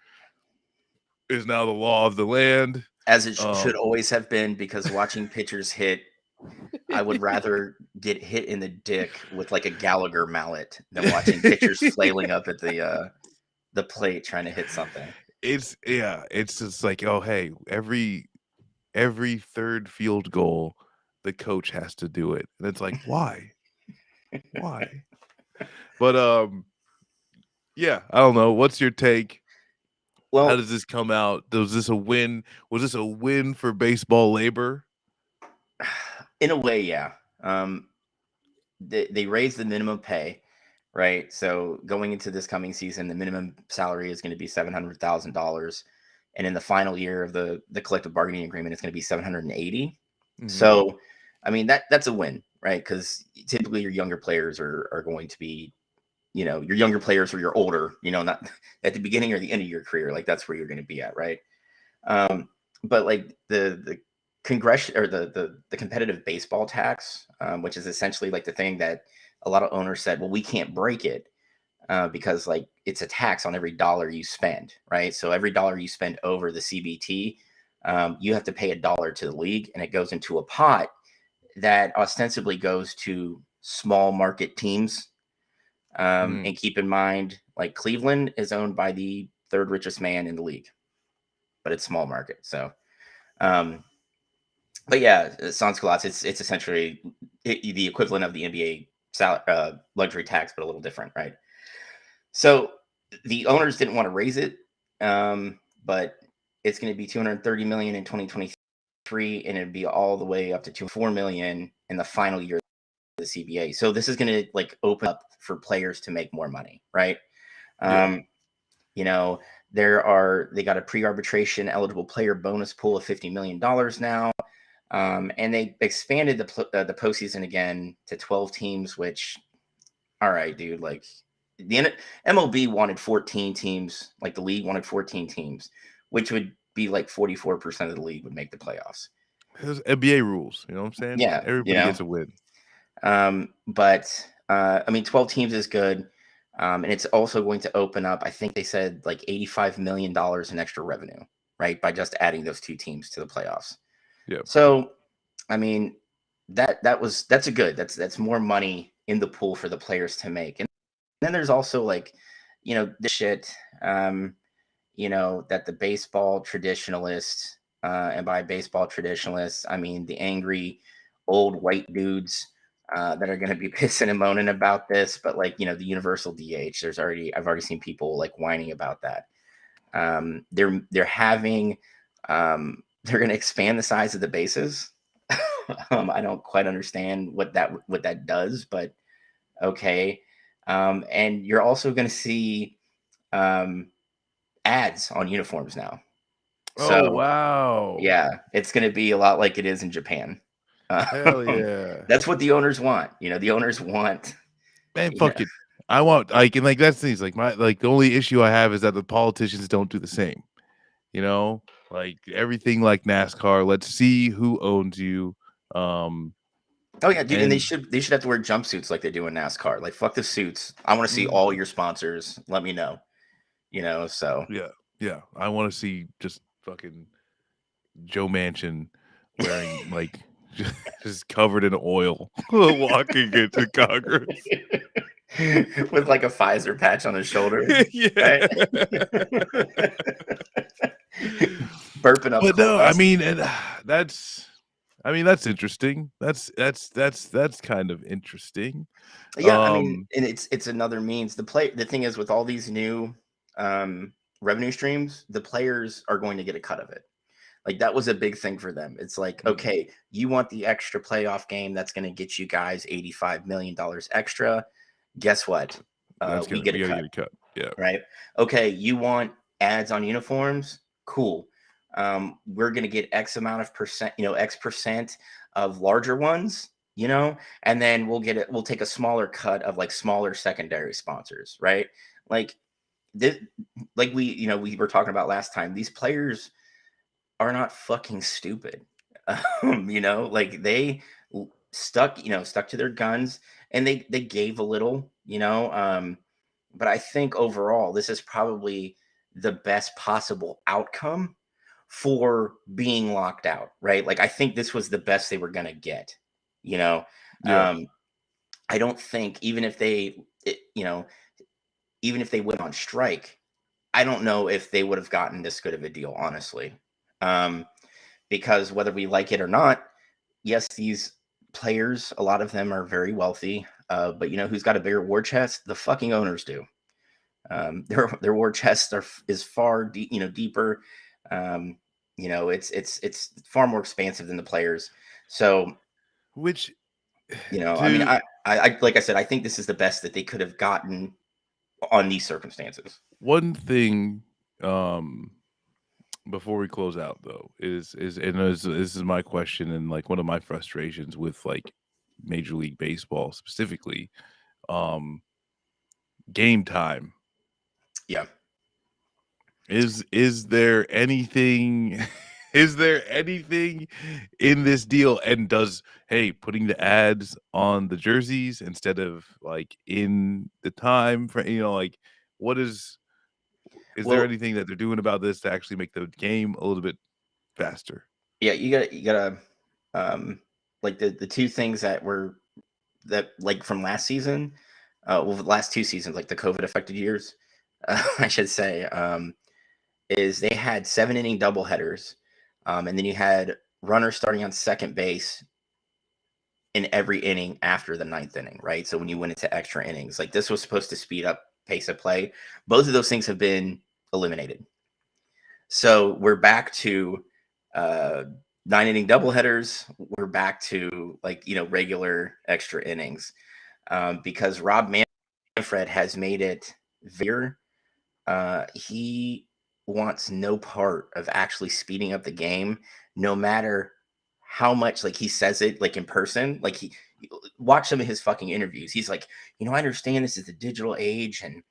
is now the law of the land. As it should always have been, because watching pitchers hit, I would rather get hit in the dick with like a Gallagher mallet than watching pitchers flailing up at the plate trying to hit something. It's just like, oh hey, every third field goal, the coach has to do it, and it's like, why? But yeah, I don't know. What's your take? Well, how does this come out? Was this a win? Was this a win for baseball labor? in a way, yeah. They raised the minimum pay, right? So going into this coming season, the minimum salary is going to be $700,000, and in the final year of the collective bargaining agreement, it's going to be 780. Mhm. So, I mean that's a win, right? Because typically your younger players are going to be, your younger players or you're older, not at the beginning or the end of your career, like that's where you're going to be at, right? But like the congression or the competitive baseball tax, which is essentially like the thing that a lot of owners said, well, we can't break it because like it's a tax on every dollar you spend, right? So every dollar you spend over the CBT, you have to pay $1 to the league, and it goes into a pot that ostensibly goes to small market teams. And keep in mind, like Cleveland is owned by the third richest man in the league, but it's small market. So, but yeah, sans culottes, it's essentially the equivalent of the NBA luxury tax, but a little different, right? So the owners didn't want to raise it, but it's going to be $230 million in 2023, and it'd be all the way up to $204 million in the final year of the CBA. So this is going to like open up for players to make more money, right? Yeah. They got a pre-arbitration eligible player bonus pool of $50 million now. And they expanded the postseason again to 12 teams, which, all right, dude, like the MLB wanted 14 teams, like the league wanted 14 teams, which would be like 44% of the league would make the playoffs. There's NBA rules, you know what I'm saying? Yeah, Everybody gets a win. But I mean, 12 teams is good. And it's also going to open up, I think they said like $85 million in extra revenue, right? By just adding those two teams to the playoffs. Yeah. So, I mean, that's more money in the pool for the players to make. And then there's also like, this shit, that the baseball traditionalists, and by baseball traditionalists, I mean the angry old white dudes that are going to be pissing and moaning about this, but like, the universal DH, I've already seen people like whining about that. They're having, they're going to expand the size of the bases. I don't quite understand what that does, but okay. And you're also going to see ads on uniforms now. So, wow. yeah, it's going to be a lot like it is in Japan. Hell yeah. That's what the owners want. The owners want. Man, fuck it. I want and that's things like the only issue I have is that the politicians don't do the same. Like everything like NASCAR. Let's see who owns you. Oh yeah, dude, and they should have to wear jumpsuits like they do in NASCAR. Like fuck the suits. I want to see all your sponsors. Let me know. So yeah. I want to see just fucking Joe Manchin wearing like just covered in oil walking into Congress with like a Pfizer patch on his shoulder. Yeah. Burping up. But no, I mean, that's interesting. That's kind of interesting. Yeah, I mean, and it's another means. The thing is, with all these new revenue streams, the players are going to get a cut of it. Like that was a big thing for them. It's like, okay, you want the extra playoff game that's going to get you guys $85 million extra. Guess what? We get a cut. Yeah. Right. Okay. You want ads on uniforms? Cool. We're going to get X amount of percent, X percent of larger ones, and then we'll take a smaller cut of like smaller secondary sponsors. Right. Like this, like we were talking about last time, these players are not fucking stupid. You know, like they stuck to their guns, and they gave a little, but I think overall this is probably the best possible outcome for being locked out, right? Like I think this was the best they were going to get, you know. Yeah. I don't think even if even if they went on strike, I don't know if they would have gotten this good of a deal, honestly. Because whether we like it or not, yes, these players, a lot of them are very wealthy. But you know who's got a bigger war chest? The fucking owners do. Their war chests is far deeper. It's far more expansive than the players. So, Which, I mean, I like I said, I think this is the best that they could have gotten on these circumstances. one thing, before we close out though, is this is my question and like one of my frustrations with like Major League Baseball specifically, game time. Yeah. Is there anything is there anything in this deal, and does putting the ads on the jerseys instead of like in the time for like what is there anything that they're doing about this to actually make the game a little bit faster? Yeah, you gotta like the two things that like from last season, the last 2 seasons, like the COVID affected years, I should say, is they had 7-inning doubleheaders, and then you had runners starting on second base in every inning after the 9th inning, right? So when you went into extra innings, like this was supposed to speed up pace of play. Both of those things have been eliminated. So we're back to 9-inning doubleheaders. We're back to regular extra innings, because Rob Manfred has made it very. He wants no part of actually speeding up the game, no matter how much he says it in person. He watch some of his fucking interviews. He's like, I understand this is the digital age, and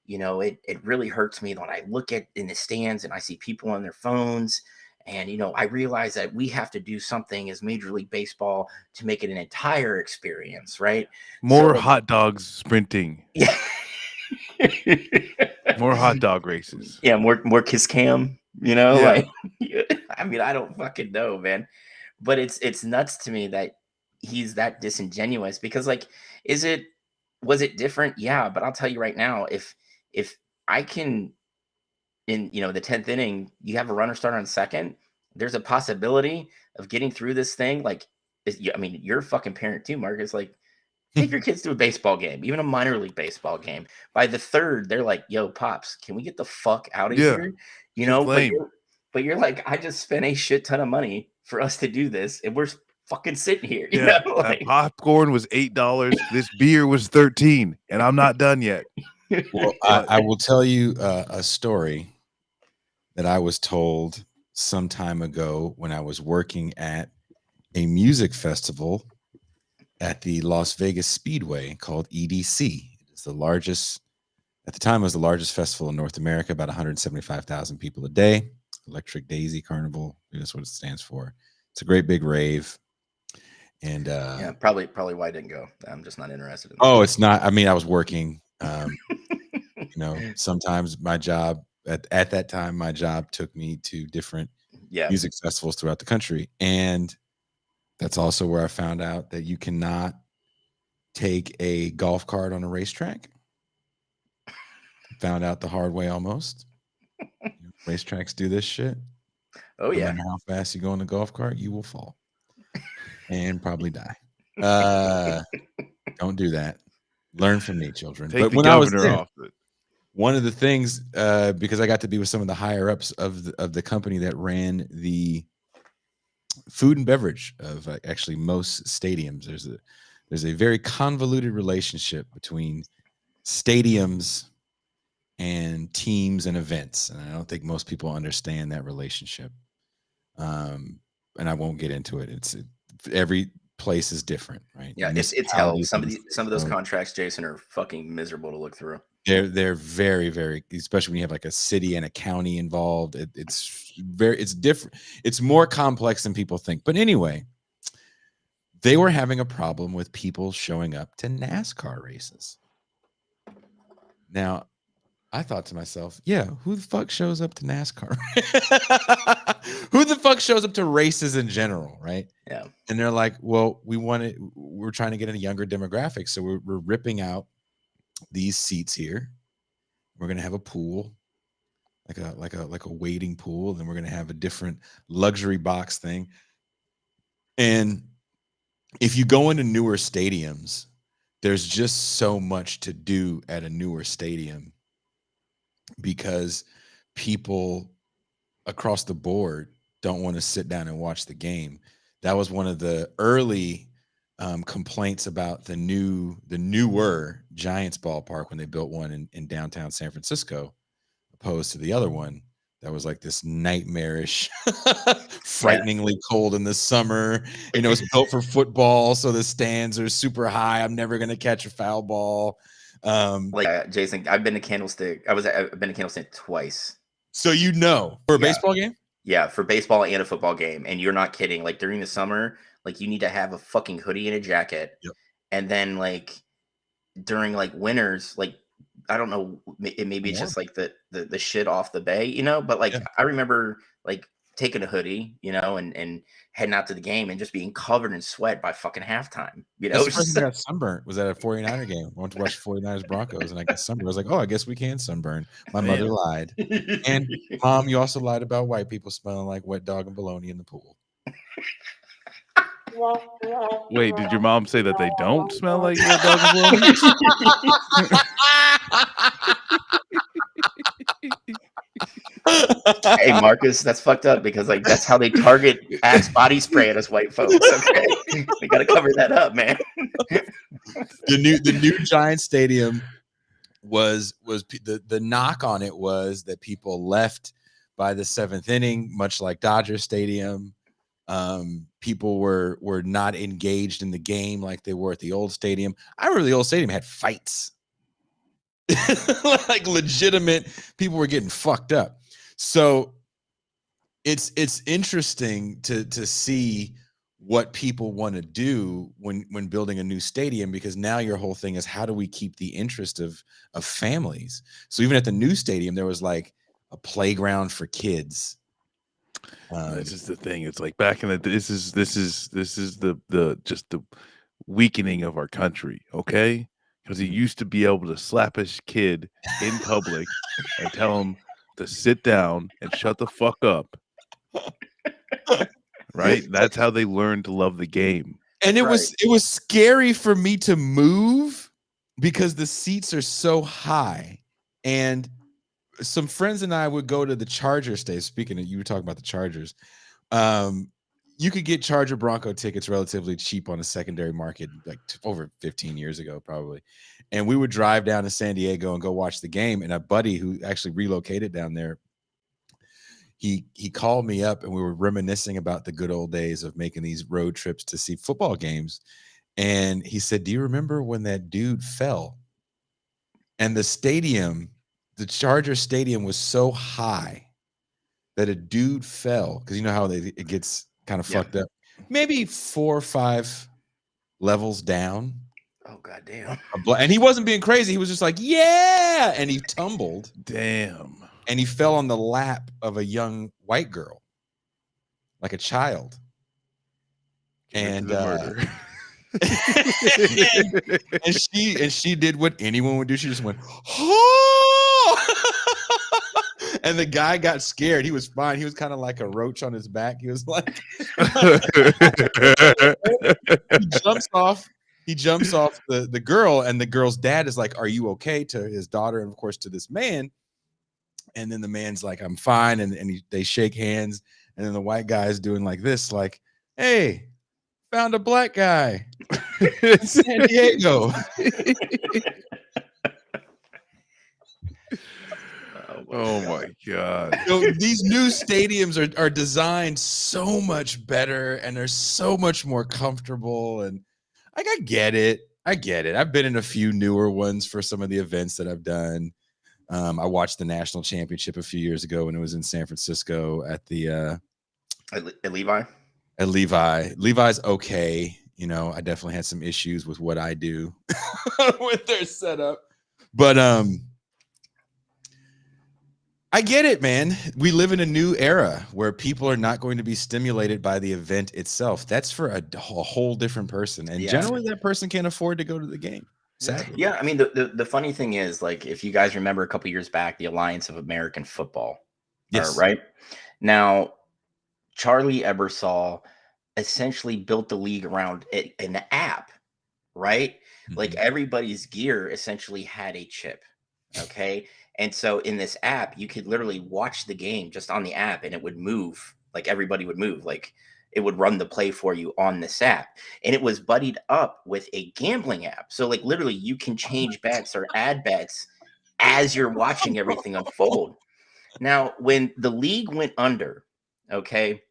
it really hurts me when I look at in the stands and I see people on their phones, and I realize that we have to do something as Major League Baseball to make it an entire experience, right? More hot dogs sprinting. Yeah. More hot dog races. Yeah, more kiss cam, Yeah. I mean, I don't fucking know, man. But it's nuts to me that he's that disingenuous, because was it different? Yeah, but I'll tell you right now, if I can, in the 10th inning, you have a runner start on second, there's a possibility of getting through this thing. I mean, you're a fucking parent too, Marcus. Take your kids to a baseball game, even a minor league baseball game. By the third, they're like, "Yo, pops, can we get the fuck out of here?" But you're like, I just spent a shit ton of money for us to do this, and we're fucking sitting here. That popcorn was $8. This beer was $13, and I'm not done yet. Well, I will tell you a story that I was told some time ago when I was working at a music festival at the Las Vegas Speedway called EDC. It's the largest, at the time, it was the largest festival in North America, about 175,000 people a day. Electric Daisy Carnival, that's what it stands for. It's a great big rave. And yeah, probably why I didn't go. I'm just not interested in that. Oh, it's not. I mean, I was working. Sometimes my job at that time, my job took me to different music festivals throughout the country. And that's also where I found out that you cannot take a golf cart on a racetrack. Found out the hard way almost. Racetracks do this shit. Oh, yeah. No matter how fast you go on the golf cart, you will fall and probably die. Don't do that. Learn from me, children. Take the governor off it. One of the things, because I got to be with some of the higher ups of the company that ran the food and beverage of actually most stadiums. There's a very convoluted relationship between stadiums and teams and events, and I don't think most people understand that relationship. And I won't get into it. Every place is different, right? Yeah, it's hell. Some of those contracts, Jason, are fucking miserable to look through. They're very, very, especially when you have like a city and a county involved. It's different. It's more complex than people think. But anyway, they were having a problem with people showing up to NASCAR races. Now, I thought to myself, yeah, who the fuck shows up to NASCAR? Who the fuck shows up to races in general, right? Yeah. And they're like, well, we're trying to get in a younger demographic, so we're ripping out these seats here. We're gonna have a pool, like a waiting pool, and we're gonna have a different luxury box thing. And if you go into newer stadiums, there's just so much to do at a newer stadium because people across the board don't want to sit down and watch the game. That was one of the early complaints about the newer Giants ballpark when they built one in downtown San Francisco, opposed to the other one that was like this nightmarish, frighteningly cold in the summer. You know, it's built for football, so the stands are super high. I'm never gonna catch a foul ball. Jason, I've been to Candlestick. I've been to Candlestick twice. So for a baseball game? Yeah, for baseball and a football game. And you're not kidding. Like during the summer, like you need to have a fucking hoodie and a jacket. Yep. And then like during like winters, like I don't know, maybe it's just like the shit off the bay, you know. But like I remember like taking a hoodie, you know, and heading out to the game and just being covered in sweat by fucking halftime. You know, the first time I got sunburnt was at a 49er game. I went to watch 49ers Broncos and I got sunburned. I was like, oh, I guess we can sunburn. My mother lied. And Mom, you also lied about white people smelling like wet dog and bologna in the pool. Wait, did your mom say that they don't smell like wet dog and bologna? Hey Marcus, that's fucked up because like that's how they target Axe body spray at us white folks. Okay, we got to cover that up, man. The new Giant Stadium was the knock on it was that people left by the 7th inning, much like Dodger Stadium. People were not engaged in the game like they were at the old stadium. I remember the old stadium had fights. Like legitimate people were getting fucked up. So it's interesting to see what people want to do when building a new stadium, because now your whole thing is how do we keep the interest of families? So even at the new stadium, there was like a playground for kids. This is the thing. It's like back in the this is the just the weakening of our country, okay? Because he used to be able to slap his kid in public and tell him to sit down and shut the fuck up. Right? That's how they learned to love the game. And it was scary for me to move because the seats are so high. And some friends and I would go to the Charger stage. Speaking of, you were talking about the Chargers. You could get Charger Bronco tickets relatively cheap on a secondary market, like over 15 years ago, probably. And we would drive down to San Diego and go watch the game. And a buddy who actually relocated down there, he called me up and we were reminiscing about the good old days of making these road trips to see football games. And he said, do you remember when that dude fell? And the the Charger Stadium was so high that a dude fell, because you know how it gets kind of fucked up, maybe 4 or 5 levels down. Oh goddamn! And he wasn't being crazy. He was just like, yeah, and he tumbled. Damn. And he fell on the lap of a young white girl, like a child. And and she did what anyone would do. She just went, oh! And the guy got scared. He was fine. He was kind of like a roach on his back. He was like, he jumps off the girl, and the girl's dad is like, are you okay, to his daughter, and of course to this man. And then the man's like, I'm fine. And they shake hands. And then the white guy is doing like this, like, hey, found a black guy in San Diego. Oh my God. So these new stadiums are designed so much better, and they're so much more comfortable. And like, I get it. I get it. I've been in a few newer ones for some of the events that I've done. I watched the national championship a few years ago when it was in San Francisco at the At Levi. at Levi. Levi's okay. You know, I definitely had some issues with what I do with their setup. But I get it, man. We live in a new era where people are not going to be stimulated by the event itself. That's for a whole different person. And generally that person can't afford to go to the game. Sadly. Yeah, I mean the funny thing is, like, if you guys remember a couple years back, the Alliance of American Football. Yes. Right? Now, Charlie Ebersol essentially built the league around an app, right? Like everybody's gear essentially had a chip. Okay. And so in this app, you could literally watch the game just on the app and it would move. Like everybody would move. Like it would run the play for you on this app. And it was buddied up with a gambling app. So like literally you can change bets or add bets as you're watching everything unfold. Now, when the league went under, okay,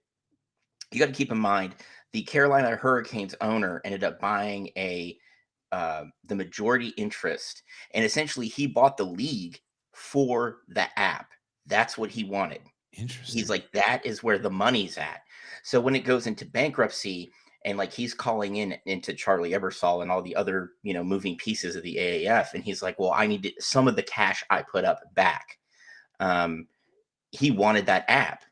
you got to keep in mind the Carolina Hurricanes owner ended up buying the majority interest, and essentially he bought the league for the app. That's what he wanted. Interesting. He's like, that is where the money's at. So when it goes into bankruptcy, and like he's calling into Charlie Ebersol and all the other, you know, moving pieces of the AAF, and he's like, well, I need some of the cash I put up back. He wanted that app.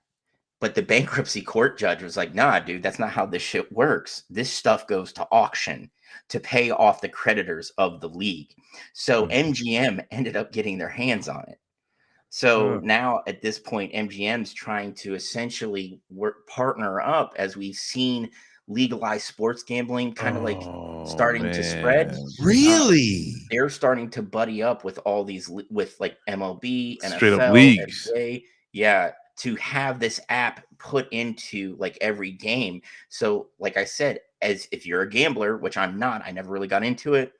But the bankruptcy court judge was like, nah, dude, that's not how this shit works. This stuff goes to auction to pay off the creditors of the league. So MGM ended up getting their hands on it. So now at this point, MGM's trying to essentially partner up, as we've seen legalized sports gambling kind of like starting to spread. Really? They're starting to buddy up with all these, with like MLB, NFL, straight up leagues. NBA, yeah, to have this app put into like every game. So like I said, as if you're a gambler, which I'm not, I never really got into it.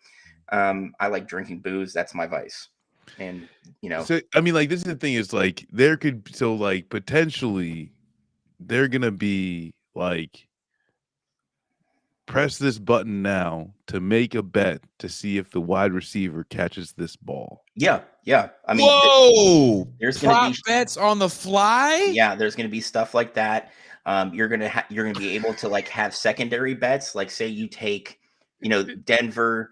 I like drinking booze. That's my vice. And, you know, so, I mean, like, this is the thing is like, there could, so like potentially they're going to be like, press this button now to make a bet to see if the wide receiver catches this ball. Yeah. I mean, whoa, there's going to be bets on the fly. Yeah, there's going to be stuff like that. You're gonna be able to like have secondary bets. Like say you take, you know, Denver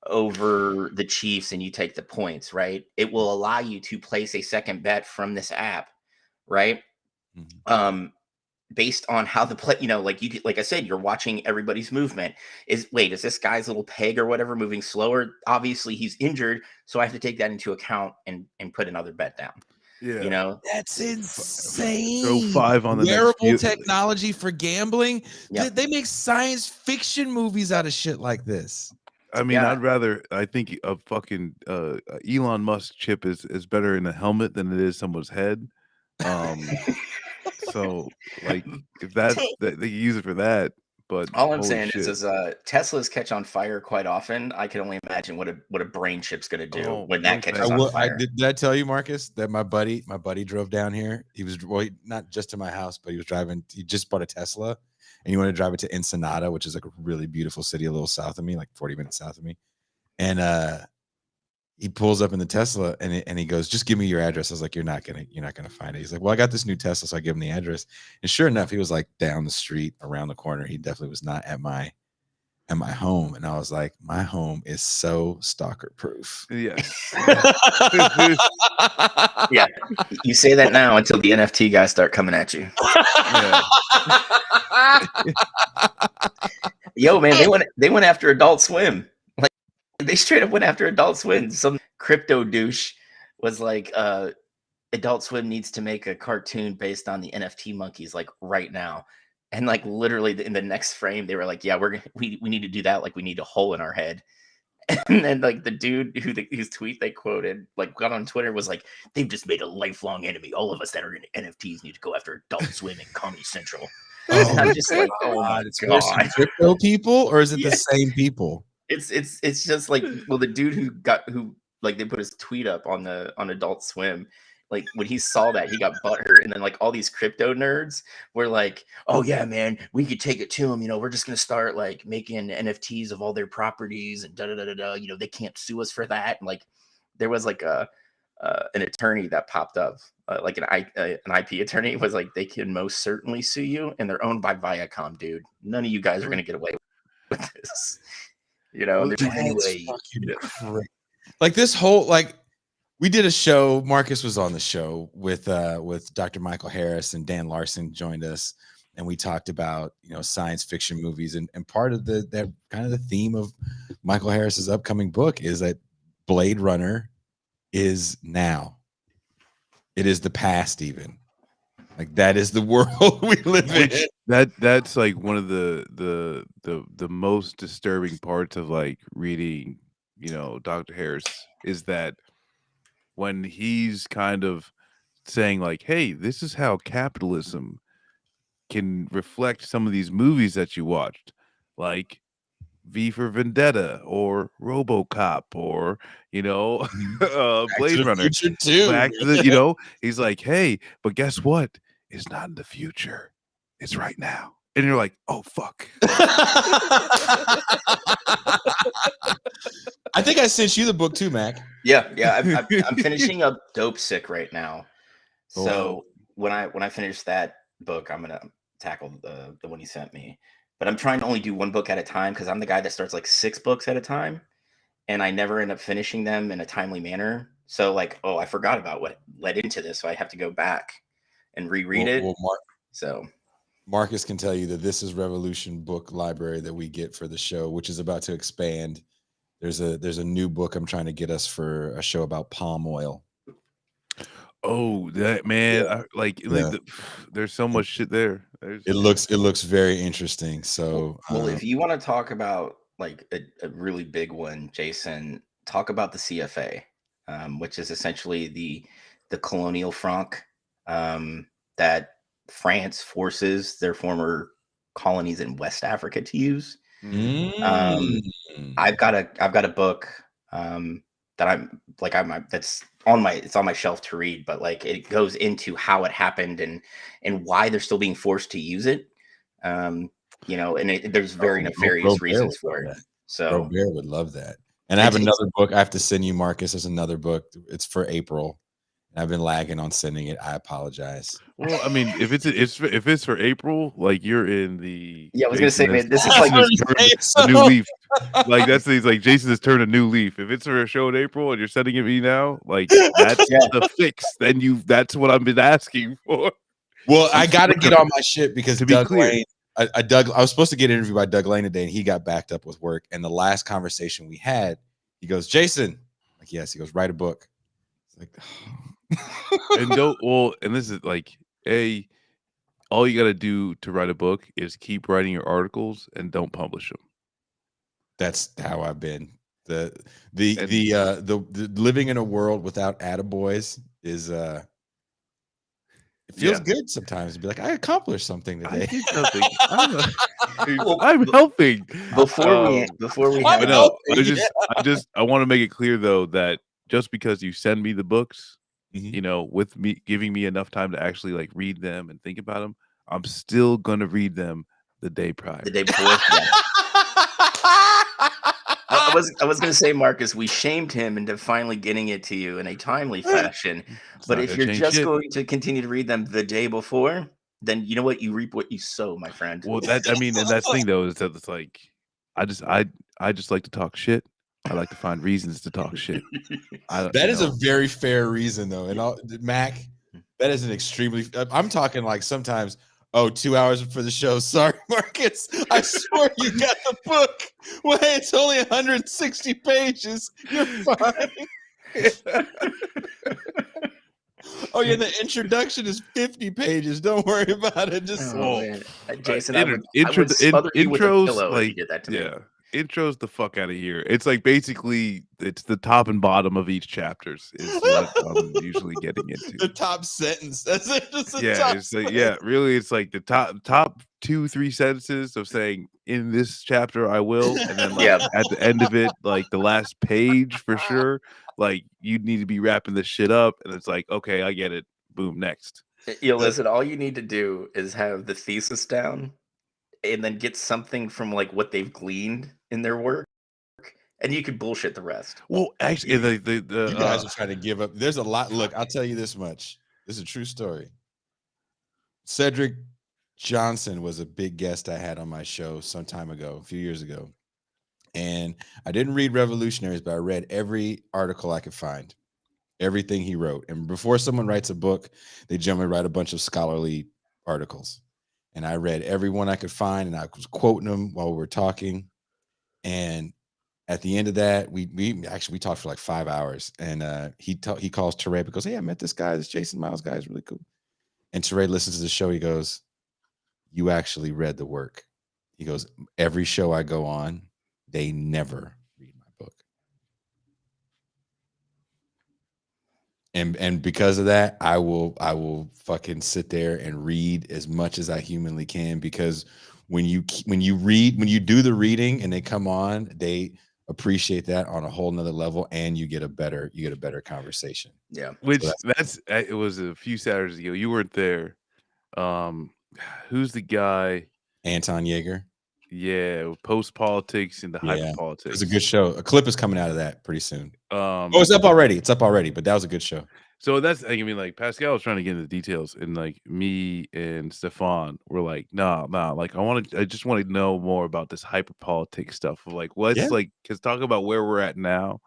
over the Chiefs and you take the points, right? It will allow you to place a second bet from this app, right? Based on how the play, you know, like I said, you're watching everybody's movement. Is this guy's little peg or whatever moving slower? Obviously he's injured, so I have to take that into account and put another bet down. Yeah, you know, that's insane. Throw 5 on the wearable technology for gambling. Yep. They make science fiction movies out of shit like this. I mean, I think a fucking Elon Musk chip is better in a helmet than it is someone's head. So like if they can use it for that. But all I'm saying is Teslas catch on fire quite often. I can only imagine what a brain chip's going to do when that catches on fire. Did I tell you, Marcus, that my buddy drove down here? He was not just to my house, but he was driving. He just bought a Tesla, and he wanted to drive it to Ensenada, which is like a really beautiful city, a little south of me, like 40 minutes south of me. And he pulls up in the Tesla and he goes, just give me your address. I was like, you're not gonna find it. He's like, well, I got this new Tesla, so I give him the address. And sure enough, he was like down the street, around the corner. He definitely was not at my home. And I was like, my home is so stalker proof. Yes. Yeah. You say that now until the NFT guys start coming at you. Yeah. Yo, man, they went after Adult Swim. They straight up went after Adult Swim. Some crypto douche was like, Adult Swim needs to make a cartoon based on the NFT monkeys, like right now. And like literally in the next frame, they were like, yeah, we need to do that. Like we need a hole in our head. And then like the dude whose tweet they quoted, like got on Twitter, was like, they've just made a lifelong enemy. All of us that are in NFTs need to go after Adult Swim and Comedy Central. I'm just like, oh my God. Crypto people, or is it the same people? It's just like, well, the dude who like they put his tweet up on Adult Swim, like when he saw that, he got butthurt, and then like all these crypto nerds were like, "Oh yeah, man, we could take it to him. We're just gonna start like making NFTs of all their properties and da da da da da. They can't sue us for that." And like there was like an attorney that popped up, like an IP attorney was like, "They can most certainly sue you, and they're owned by Viacom, dude. None of you guys are gonna get away with this." And there's any way. Like this whole we did a show. Marcus was on the show with Dr. Michael Harris, and Dan Larson joined us, and we talked about science fiction movies, and part of that kind of the theme of Michael Harris's upcoming book is that Blade Runner is now. It is the past, even. Like that is the world we live in. That's like one of the most disturbing parts of like reading, Dr. Harris, is that when he's kind of saying like, "Hey, this is how capitalism can reflect some of these movies that you watched, like V for Vendetta or RoboCop or Blade Runner." Back to the, he's like, "Hey, but guess what? It's not in the future. It's right now." And you're like, "Oh fuck." I think I sent you the book too, Mac. Yeah. I'm finishing up Dope Sick right now. So when I finish that book, I'm gonna tackle the one he sent me. But I'm trying to only do one book at a time because I'm the guy that starts like 6 books at a time, and I never end up finishing them in a timely manner. So like, I forgot about what led into this, so I have to go back and reread it. So Marcus can tell you that This Is Revolution book library that we get for the show, which is about to expand. There's a new book I'm trying to get us for a show about palm oil. Oh, that man! Yeah. There's so much shit there. It looks very interesting. So, well, if you want to talk about like a really big one, Jason, talk about the CFA, which is essentially the colonial franc that France forces their former colonies in West Africa to use. I've got a book that that's on my shelf to read, but like it goes into how it happened and why they're still being forced to use it. And there's very nefarious reasons for it. So Bear would love that. And I have another book I have to send you, Marcus. There's another book. It's for April. I've been lagging on sending it. I apologize. Well, I mean, if it's for April, like you're in the I was gonna say, man, this is like a new leaf. Like that's like Jason has turned a new leaf. If it's for a show in April and you're sending it me now, like that's the fix. Then that's what I've been asking for. Well, I got to get on my shit because Doug Lane. I was supposed to get interviewed by Doug Lane today, and he got backed up with work. And the last conversation we had, he goes, "Jason," like, "Yes." He goes, "Write a book." It's like. And this is like all you got to do to write a book is keep writing your articles and don't publish them. That's how I've been. The living in a world without attaboys is it feels good sometimes to be like, I accomplished something today. I did something. I'm helping. Before we I want to make it clear though that just because you send me the books, with me giving me enough time to actually like read them and think about them, I'm still gonna read them the day prior. The day before. I was gonna say, Marcus, we shamed him into finally getting it to you in a timely fashion. But if you're just going to continue to read them the day before, then you know what, you reap what you sow, my friend. Well, and that's the thing though, is that it's like I just like to talk shit. I like to find reasons to talk shit. That is a very fair reason, though. And Mac, that is an extremely. I'm talking like sometimes. 2 hours for the show. Sorry, Marcus. I swear you got the book. Well, hey, it's only 160 pages. You're fine. Oh yeah, the introduction is 50 pages. Don't worry about it. Just Jason, intros, like, you did that to me. Intro's the fuck out of here. It's like basically it's the top and bottom of each chapters is what I'm usually getting into. The top sentence. That's it. Just the Yeah, top it's like, yeah, really, it's like the top 2-3 sentences of saying in this chapter I will, and then like Yeah. at the end of it, like the last page for sure, like you need to be wrapping this shit up, and it's like, okay, I get it. Boom, next. Listen, all you need to do is have the thesis down and then get something from like what they've gleaned in their work, and you could bullshit the rest. Well, actually, You guys are trying to give up. There's a lot. Look, I'll tell you this much. This is a true story. Cedric Johnson was a big guest I had on my show some time ago, a few years ago. And I didn't read Revolutionaries, but I read every article I could find, everything he wrote. And before someone writes a book, they generally write a bunch of scholarly articles. And I read every one I could find, and I was quoting them while we were talking. And at the end of that, we talked for like 5 hours. And he calls Teray because, hey, I met this guy, this Jason Miles guy is really cool. And Teray listens to the show. He goes, you actually read the work. He goes, every show I go on, they never read my book. And because of that, I will fucking sit there and read as much as I humanly can, because when you do the reading and they come on, they appreciate that on a whole nother level, and you get a better conversation. Yeah. which So it was a few Saturdays ago. You weren't there. Who's the guy? Anton Yeager. Yeah, post politics and the hyper It politics. was a good show. A clip is coming out of that pretty soon. Oh, it's up already. It's up already, but that was a good show. So that's, I mean, like Pascal was trying to get into the details, and like me and Stefan were like, nah, like I just want to know more about this hyper politics stuff. Like, let's because talk about where we're at now.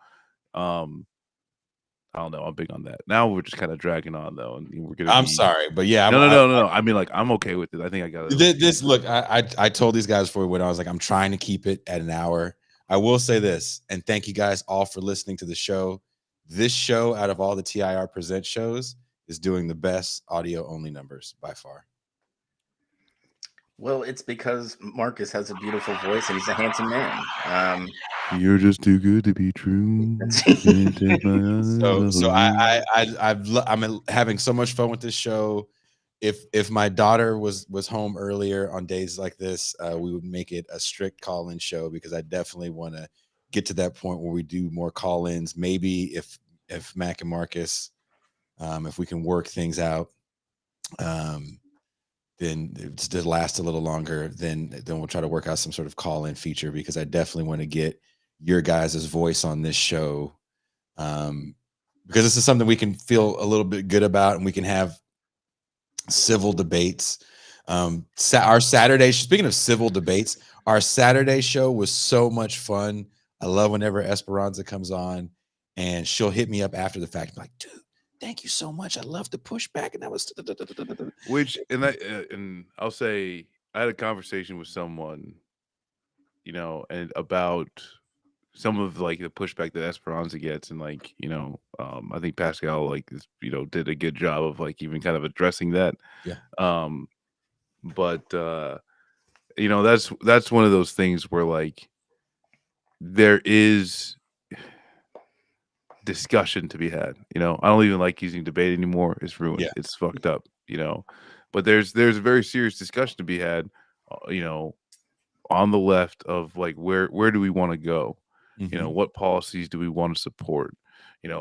I don't know. I'm big on that. Now we're just kind of dragging on though, and we're gonna. I'm sorry, but yeah, no. I mean, like, I'm okay with it. I think I got it. This look. I told these guys before we went. I was like, I'm trying to keep it at an hour. I will say this, and thank you guys all for listening to the show. This show, out of all the TIR Present shows, is doing the best audio only numbers by far. Well, it's because Marcus has a beautiful voice and he's a handsome man. You're just too good to be true. I'm having so much fun with this show. If my daughter was home earlier on days like this, we would make it a strict call-in show, because I definitely want to get to that point where we do more call-ins. Maybe if Mac and Marcus, if we can work things out, then it's to last a little longer, then we'll try to work out some sort of call-in feature, because I definitely want to get your guys' voice on this show, because this is something we can feel a little bit good about, and we can have civil debates. Our Saturday, speaking of civil debates, our Saturday show was so much fun. I love whenever Esperanza comes on, and she'll hit me up after the fact, like, dude, thank you so much. I love the pushback, and that was and I'll say I had a conversation with someone, and about some of like the pushback that Esperanza gets, and like, I think Pascal did a good job of like even kind of addressing that. Yeah. But that's one of those things where like there is discussion to be had. I don't even like using debate anymore. It's ruined. Yeah. It's fucked up. But there's a very serious discussion to be had. On the left of like where do we want to go? Mm-hmm. What policies do we want to support?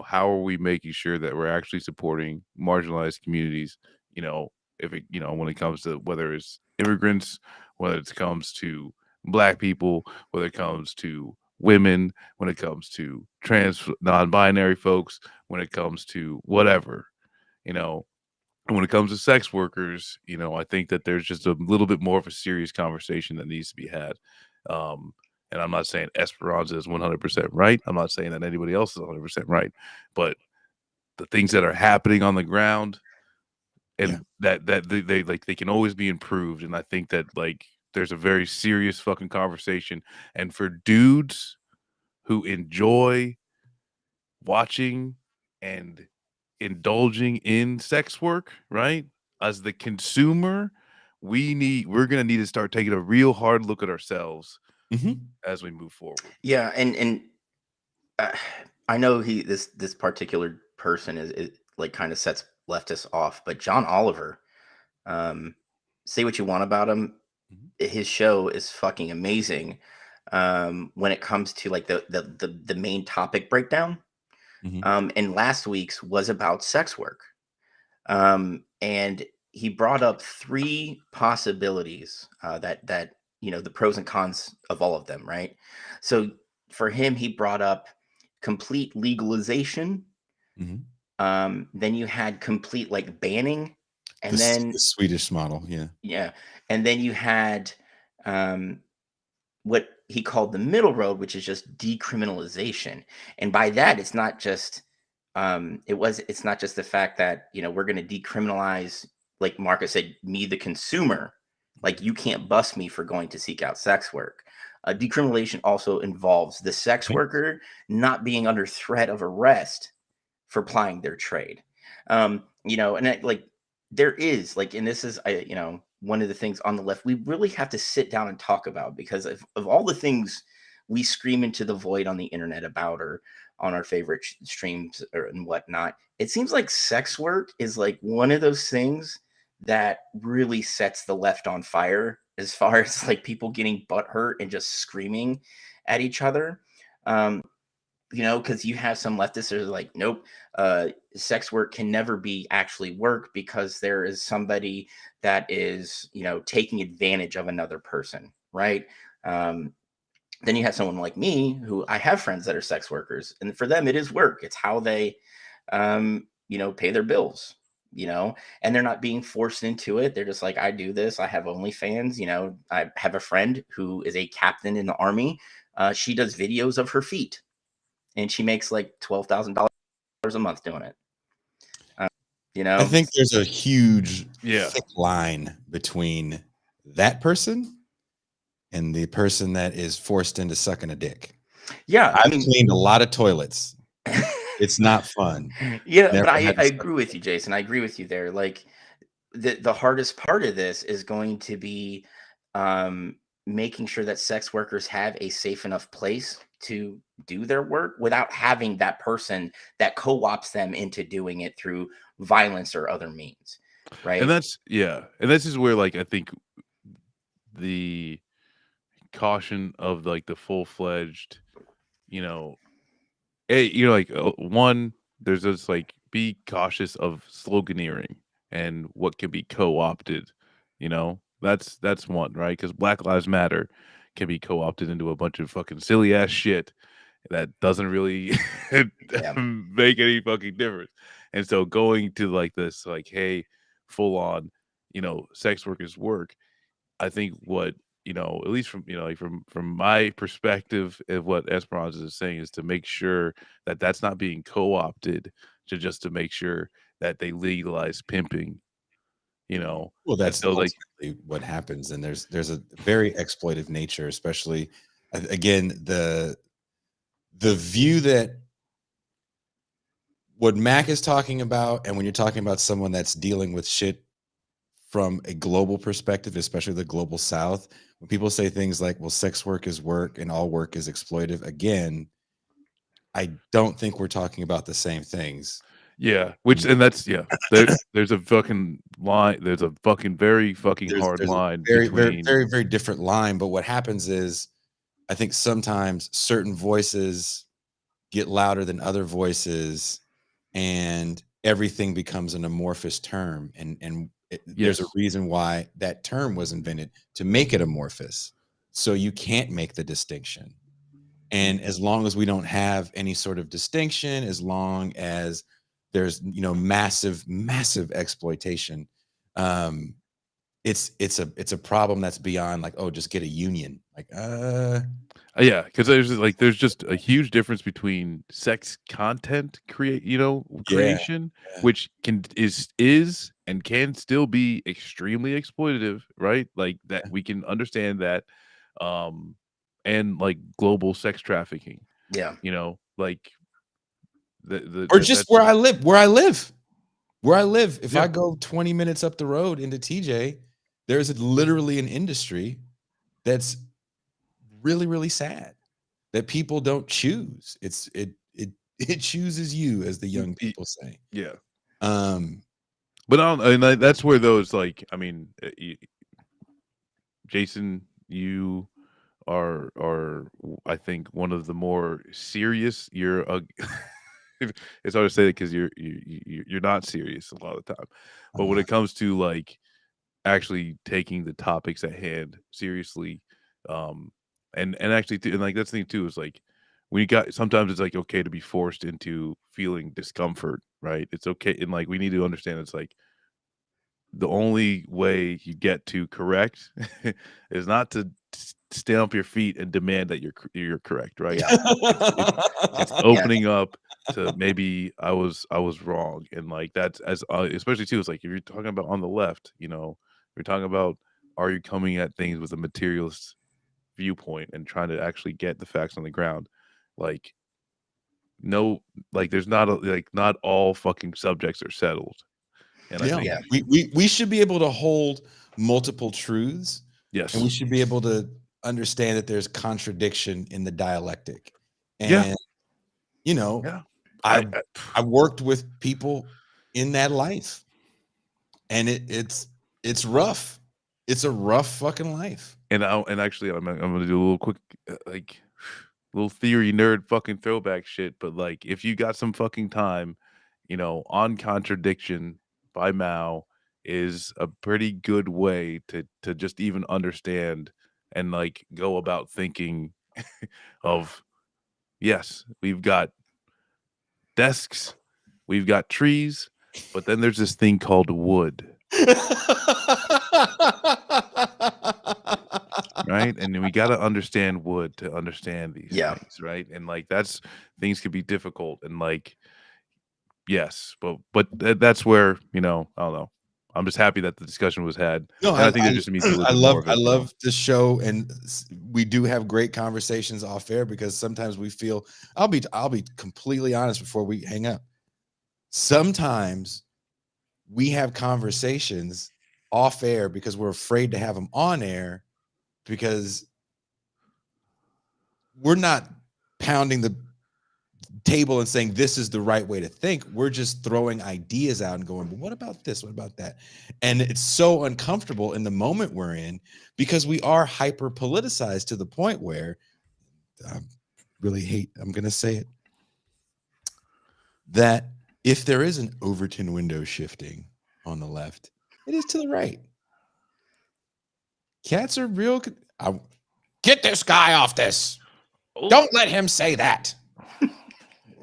How are we making sure that we're actually supporting marginalized communities? If it, when it comes to whether it's immigrants, whether it comes to Black people, whether it comes to women, when it comes to trans, non-binary folks, when it comes to whatever, and when it comes to sex workers, I think that there's just a little bit more of a serious conversation that needs to be had. And I'm not saying Esperanza is 100% right. I'm not saying that anybody else is 100% right. But the things that are happening on the ground, and that they can always be improved. And I think that like there's a very serious fucking conversation. And for dudes who enjoy watching and indulging in sex work, right? As the consumer, we're gonna need to start taking a real hard look at ourselves as we move forward. Yeah, and I know this particular person is like kind of sets leftists off, but John Oliver, say what you want about him, his show is fucking amazing. When it comes to like the main topic breakdown, and last week's was about sex work, and he brought up three possibilities, that the pros and cons of all of them, right? So for him, he brought up complete legalization. Then you had complete like banning, and The Swedish model, yeah, and then you had what he called the middle road, which is just decriminalization. And by that, it's not just it's not just the fact that we're going to decriminalize, like Marcus said, me the consumer, like you can't bust me for going to seek out sex work. Decriminalization also involves the sex worker not being under threat of arrest for plying their trade. And like there is like, and this is one of the things on the left we really have to sit down and talk about, because of all the things we scream into the void on the internet about, or on our favorite streams and whatnot, it seems like sex work is like one of those things that really sets the left on fire, as far as like people getting butthurt and just screaming at each other. Because you have some leftists that are like, nope, sex work can never be actually work, because there is somebody that is, taking advantage of another person, right? Then you have someone like me, who I have friends that are sex workers, and for them it is work. It's how they, pay their bills, and they're not being forced into it. They're just like, I do this. I have OnlyFans. I have a friend who is a captain in the Army. She does videos of her feet, and she makes like $12,000 a month doing it. I think there's a huge thick line between that person and the person that is forced into sucking a dick. Yeah, I've cleaned a lot of toilets. It's not fun. Yeah, but I agree with you, Jason. I agree with you there. Like the hardest part of this is going to be making sure that sex workers have a safe enough place to do their work without having that person that co-ops them into doing it through violence or other means, right? And that's and this is where, like, I think the caution of like the full-fledged, one, there's just like, be cautious of sloganeering and what can be co-opted. That's one, right? Because Black Lives Matter can be co-opted into a bunch of fucking silly ass shit that doesn't really make any fucking difference. And so going to like this, like, hey, full on, sex workers work. I think what, at least from, like from my perspective of what Esperanza is saying, is to make sure that that's not being co-opted to make sure that they legalize pimping. Well, that's so ultimately what happens, and there's a very exploitive nature, especially again the view that what Mac is talking about, and when you're talking about someone that's dealing with shit from a global perspective, especially the global South, when people say things like, well, sex work is work and all work is exploitive, again, I don't think we're talking about the same things. Yeah, and that's there's a fucking line. There's a fucking very fucking hard line. Very, very, very, very different line. But what happens is, I think sometimes certain voices get louder than other voices, and everything becomes an amorphous term. And there's a reason why that term was invented, to make it amorphous, so you can't make the distinction. And as long as we don't have any sort of distinction, as long as there's massive exploitation, it's a problem that's beyond like, oh, just get a union. Like because there's just a huge difference between sex content creation, which is and can still be extremely exploitative, right? Like that we can understand that, and like global sex trafficking. Like or just where I live. If I go 20 minutes up the road into TJ, there's literally an industry that's really, really sad that people don't choose. It chooses you, as the young people say. Yeah. Um, But that's where those, like, I mean, Jason, you are I think one of the more serious. You're it's hard to say that because you're not serious a lot of the time. But when it comes to like actually taking the topics at hand seriously, and actually and like that's the thing too is like when you got sometimes it's like okay to be forced into feeling discomfort, right? It's okay, and like we need to understand it's like the only way you get to correct is not to stamp your feet and demand that you're correct, right? Yeah. It's opening up to maybe I was wrong, and like that's as especially too. It's like if you're talking about on the left, you know, you're talking about are you coming at things with a materialist viewpoint and trying to actually get the facts on the ground, like no, like there's not like not all fucking subjects are settled, and I yeah, think we should be able to hold multiple truths, yes, and we should be able to understand that there's contradiction in the dialectic. yeah, And you know, yeah. I worked with people in that life, and it's rough. It's a rough fucking life. And actually I'm gonna do a little quick like little theory nerd fucking throwback shit. But like if you got some fucking time, you know, On Contradiction by Mao is a pretty good way to just even understand and like go about thinking of yes, we've got desks, we've got trees, but then there's this thing called wood. Right, and then we got to understand wood to understand these Yeah. things, right? And like that's things could be difficult, and like yes, but that's where you know I don't know. I'm just happy that the discussion was had, No, and I think there just needs to be a little bit more of it. I you know? love the show, and we do have great conversations off air because sometimes we feel. I'll be completely honest before we hang up. Sometimes we have conversations off air because we're afraid to have them on air because we're not pounding the table and saying this is the right way to think. We're just throwing ideas out and going, but what about this? What about that? And it's so uncomfortable in the moment we're in because we are hyper politicized to the point where I really hate, I'm going to say it, that if there is an Overton window shifting on the left, it is to the right. Cats are real. Get this guy off this. Don't let him say that.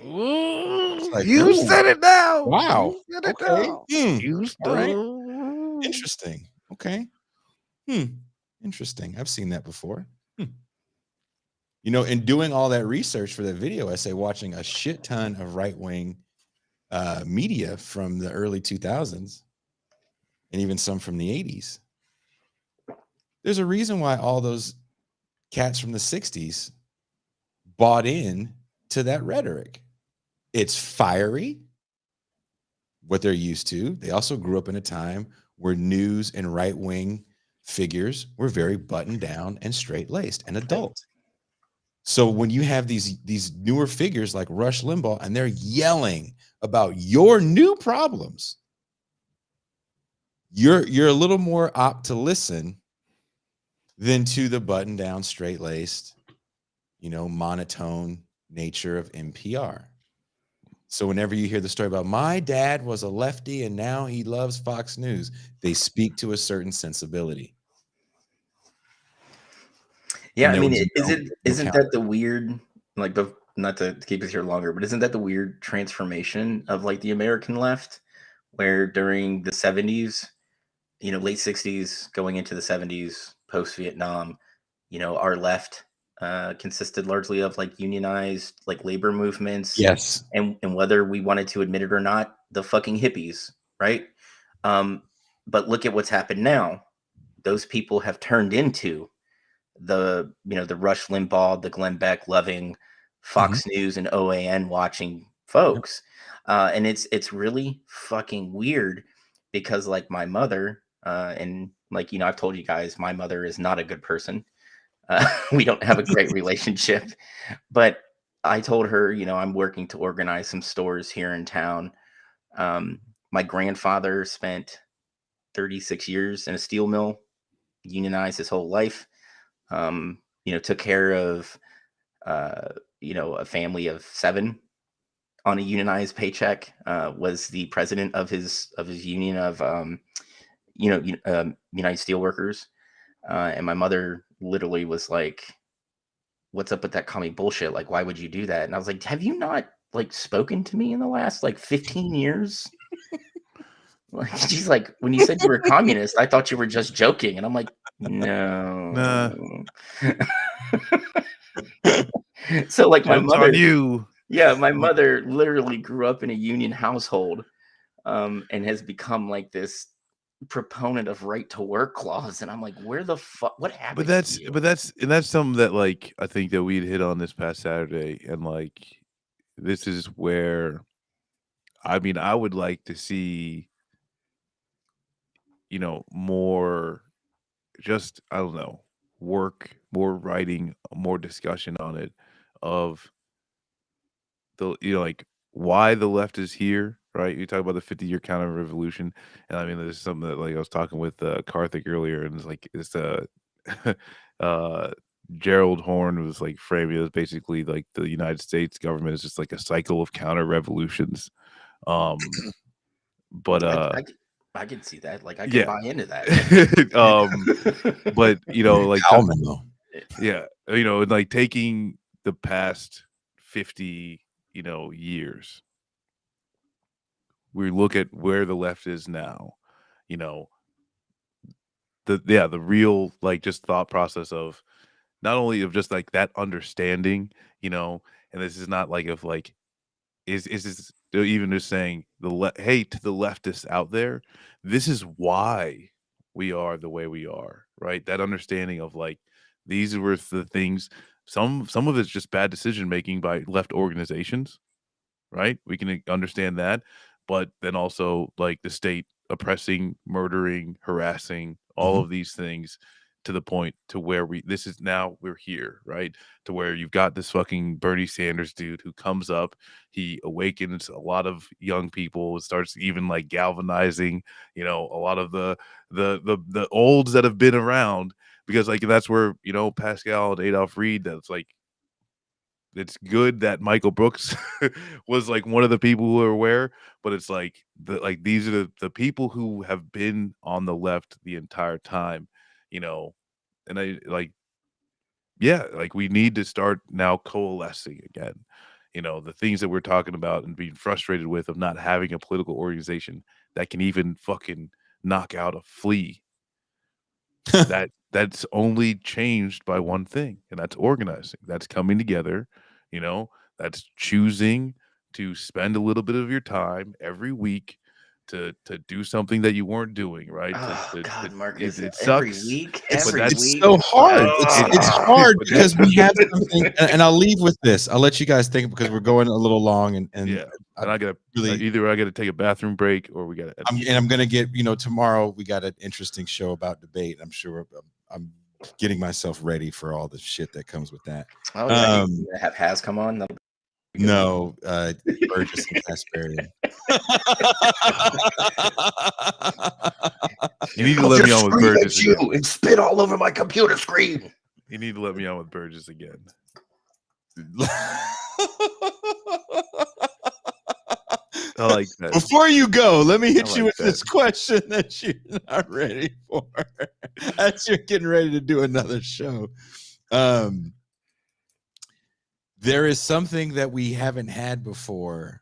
Like, You said it now. Wow. You said it Okay. now. You all right. Interesting. Interesting. Okay. Interesting. I've seen that before. You know, in doing all that research for that video essay, watching a shit ton of right-wing media from the early 2000s and even some from the 80s, there's a reason why all those cats from the 60s bought in to that rhetoric. It's fiery, what they're used to. They also grew up in a time where news and right-wing figures were very buttoned down and straight-laced and adult. So when you have these newer figures like Rush Limbaugh and they're yelling about your new problems, you're a little more apt to listen than to the buttoned down, straight-laced, you know, monotone nature of NPR. So whenever you hear the story about my dad was a lefty and now he loves Fox News, they speak to a certain sensibility. Yeah, I mean, isn't that the weird, like, not to keep us here longer, but isn't that the weird transformation of like the American left, where during the 70s, you know, late 60s, going into the 70s, post Vietnam, you know, our left consisted largely of like unionized, like labor movements. Yes. And whether we wanted to admit it or not, the fucking hippies, right? But look at what's happened now. Those people have turned into the, you know, the Rush Limbaugh, the Glenn Beck loving, Fox News and OAN watching folks. And it's really fucking weird because like my mother, and like, you know, I've told you guys, my mother is not a good person. We don't have a great relationship, but I told her, I'm working to organize some stores here in town. My grandfather spent 36 years in a steel mill, unionized his whole life. Took care of, a family of 7 on a unionized paycheck. Was the president of his union of, United Steelworkers. And my mother literally was like, "What's up with that commie bullshit? Like, why would you do that?" And I was like, "Have you not like spoken to me in the last like 15 years?" Like, she's like, "When you said you were a communist, I thought you were just joking." And I'm like, Nah, "No." So like my joke's on mother, you. yeah, my mother literally grew up in a union household, and has become like this proponent of right to work clause. And I'm like, where the fuck? What But happened to you? that's something that like I think that we'd hit on this past Saturday, and like this is where I mean I would like to see more just I don't know work, more writing, more discussion on it of the like why the left is here, right? You talk about the 50-year counter revolution, and I mean there's something that like I was talking with Karthik earlier, and it's uh Gerald Horn was like framing it as basically like the United States government is just like a cycle of counter revolutions. Um but I can see that. Like, I can yeah. buy into that. But like Kalman, though. yeah, like taking the past 50 years, we look at where the left is now, you know the real like just thought process of not only of just like that understanding, and this is not like of like is this they're even just saying hey to the leftists out there, this is why we are the way we are, right? That understanding of like these were the things, some of it's just bad decision making by left organizations, right? We can understand that, but then also like the state oppressing, murdering, harassing, all Mhm. of these things to the point to where this is now we're here, right? To where you've got this fucking Bernie Sanders dude who comes up, he awakens a lot of young people, starts even like galvanizing, a lot of the olds that have been around, because like that's where, Pascal and Adolph Reed, that's like it's good that Michael Brooks was like one of the people who are aware, but it's like these are the people who have been on the left the entire time, and I like yeah, like we need to start now coalescing again. The things that we're talking about and being frustrated with of not having a political organization that can even fucking knock out a flea. That's only changed by one thing, and that's organizing. That's coming together, that's choosing to spend a little bit of your time every week to do something that you weren't doing, right? Oh God, Marcus! It Every sucks, week, but every that's It's week. so hard. It's it, hard but because we have something, and I'll leave with this. I'll let you guys think because we're going a little long, and yeah, I and I gotta really, either I gotta take a bathroom break or we gotta end the show. I'm gonna get tomorrow we got an interesting show about debate. I'm sure I'm getting myself ready for all the shit that comes with that. Oh yeah, you gonna have Has come on. That'll be good. No, Burgess and Kasparian. You need to let me on with Burgess at you again. and spit all over my computer screen. You need to let me on with Burgess again. I like that. Before you go, let me hit I you like with this question that you're not ready for. As you're getting ready to do another show. There is something that we haven't had before,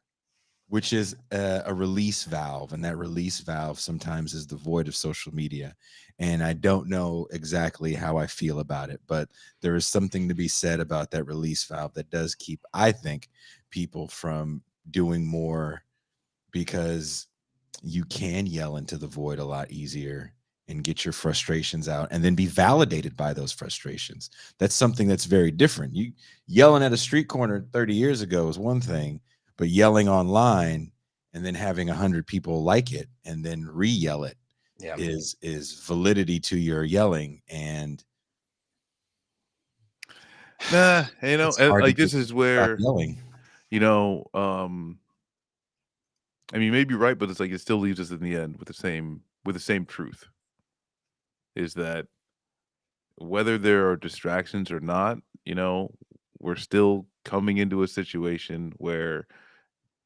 which is a release valve. And that release valve sometimes is the void of social media. And I don't know exactly how I feel about it, but there is something to be said about that release valve that does keep, I think, people from doing more, because you can yell into the void a lot easier and get your frustrations out and then be validated by those frustrations. That's something that's very different. You yelling at a street corner 30 years ago is one thing, but yelling online and then having 100 people like it and then re-yell it is validity to your yelling. And Nah, you know, It's and hard to like get this is stop where, yelling. you know, I mean, you may be right, but it's like it still leaves us in the end with the same truth. Is that whether there are distractions or not, you know, we're still coming into a situation where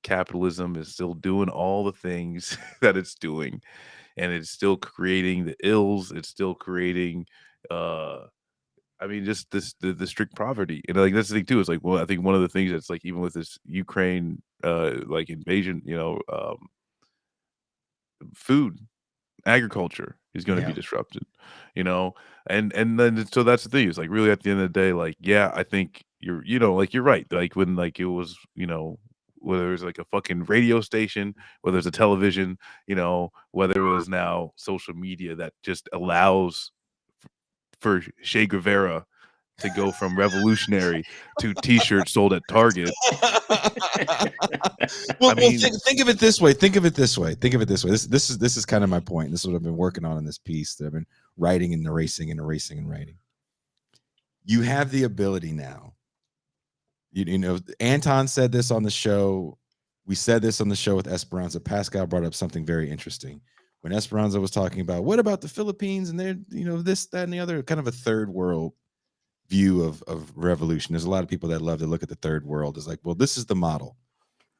capitalism is still doing all the things that it's doing, and it's still creating the ills. It's still creating, uh, I mean, just the strict poverty. And like that's the thing too. Is like, well, I think one of the things that's like even with this Ukraine like invasion, you know, food agriculture is going to be Yeah. disrupted, you know. And then so that's the thing is like really at the end of the day, like yeah, I think you know, like you're right, like when like it was, you know, whether it was like a fucking radio station, whether it's a television, you know, whether it was now social media that just allows for Che Guevara to go from revolutionary to t-shirts sold at Target. I Well, mean, think of it this way. Think of it this way. Think of it this way. This is kind of my point. This is what I've been working on in this piece that I've been writing and erasing and erasing and writing. You have the ability now. You know, Anton said this on the show. We said this on the show with Esperanza. Pascal brought up something very interesting when Esperanza was talking about what about the Philippines and they're, you know, this, that, and the other, kind of a third world view of revolution. There's a lot of people that love to look at the third world as like, well, this is the model.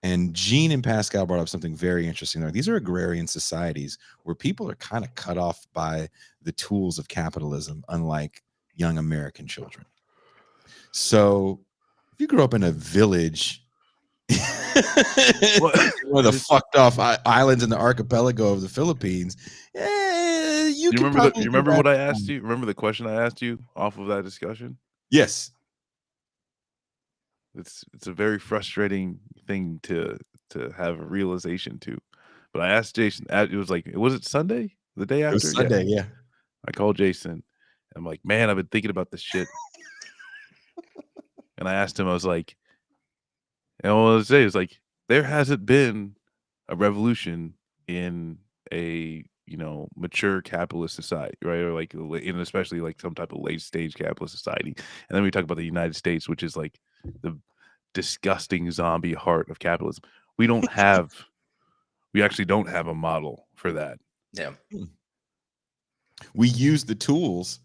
And Gene and Pascal brought up something very interesting. These are agrarian societies where people are kind of cut off by the tools of capitalism, unlike young American children. So if you grew up in a village, one of the fucked off islands in the archipelago of the Philippines, you could probably you remember what I asked you? Remember the question I asked you off of that discussion? Yes. It's a very frustrating thing to have a realization to. But I asked Jason, it was like, was it Sunday? The day after? It was Sunday, yeah. I called Jason. I'm like, man, I've been thinking about this shit. And I asked him, I was like, and all I was say is like, there hasn't been a revolution in a, you know, mature capitalist society, right? Or like, in especially like some type of late stage capitalist society. And then we talk about the United States, which is like the disgusting zombie heart of capitalism. We actually don't have a model for that. Yeah. We use the tools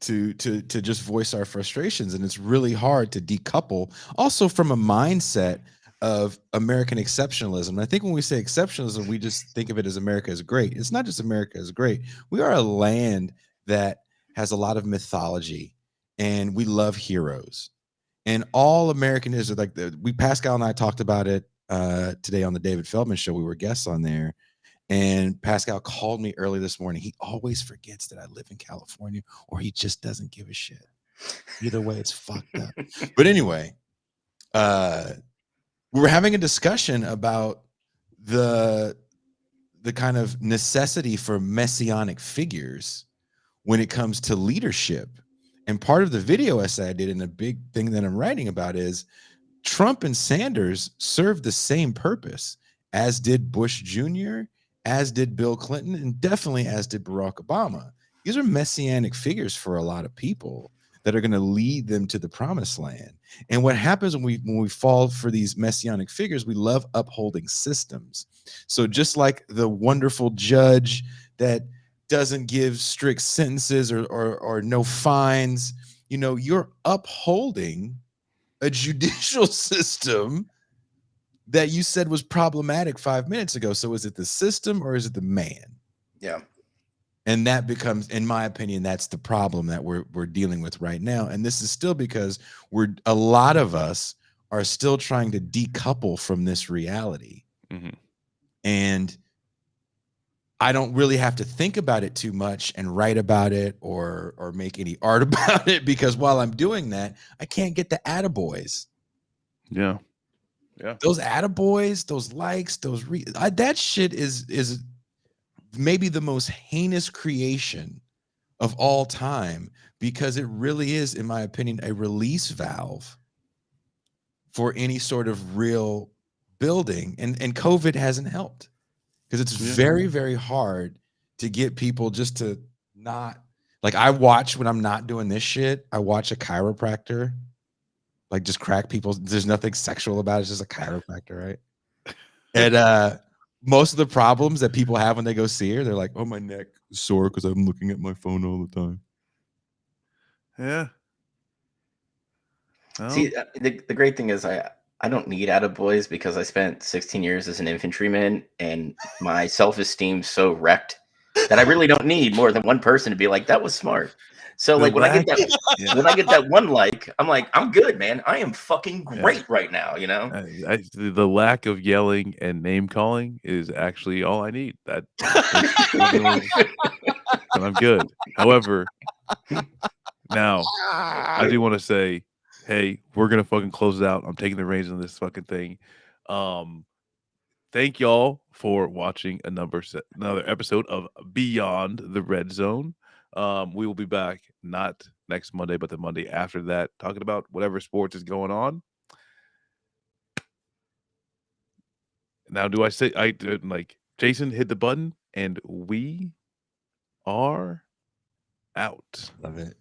to just voice our frustrations, and it's really hard to decouple also from a mindset of American exceptionalism. I think when we say exceptionalism, we just think of it as America is great. It's not just America is great. We are a land that has a lot of mythology, and we love heroes. And all Americanism is like Pascal and I talked about it today on the David Feldman show. We were guests on there. And Pascal called me early this morning. He always forgets that I live in California, or he just doesn't give a shit. Either way, it's fucked up. But anyway, we were having a discussion about the kind of necessity for messianic figures when it comes to leadership. And part of the video essay I did, and a big thing that I'm writing about, is Trump and Sanders served the same purpose, as did Bush Jr., as did Bill Clinton, and definitely as did Barack Obama. These are messianic figures for a lot of people that are going to lead them to the promised land. And what happens when we fall for these messianic figures, we love upholding systems. So just like the wonderful judge that doesn't give strict sentences or no fines, you know, you're upholding a judicial system that you said was problematic 5 minutes ago. So is it the system or is it the man? Yeah. And that becomes, in my opinion, that's the problem that we're dealing with right now. And this is still because a lot of us are still trying to decouple from this reality. Mm-hmm. And I don't really have to think about it too much and write about it or make any art about it, because while I'm doing that, I can't get the attaboys. Yeah. Yeah. Those attaboys, those likes, that shit is maybe the most heinous creation of all time, because it really is, in my opinion, a release valve for any sort of real building. And COVID hasn't helped, because it's very, very hard to get people just to not, like, I watch when I'm not doing this shit, I watch a chiropractor like just crack people. There's nothing sexual about it. It's just a chiropractor, right? And most of the problems that people have when they go see her, they're like, "Oh, my neck is sore because I'm looking at my phone all the time." Yeah. Well, See, the great thing is I don't need attaboys because I spent 16 years as an infantryman and my self-esteem's so wrecked that I really don't need more than one person to be like, that was smart. So The like when I get that yeah. when I get that one like, I'm like, I'm good, man. I am fucking great right now, you know? The lack of yelling and name calling is actually all I need. That and I'm good. However, now I do want to say, hey, we're gonna fucking close it out. I'm taking the reins on this fucking thing. Thank y'all for watching another episode of Beyond the Red Zone. We will be back not next Monday, but the Monday after that, talking about whatever sports is going on. Now, do I say like Jason hit the button and we are out? Love it.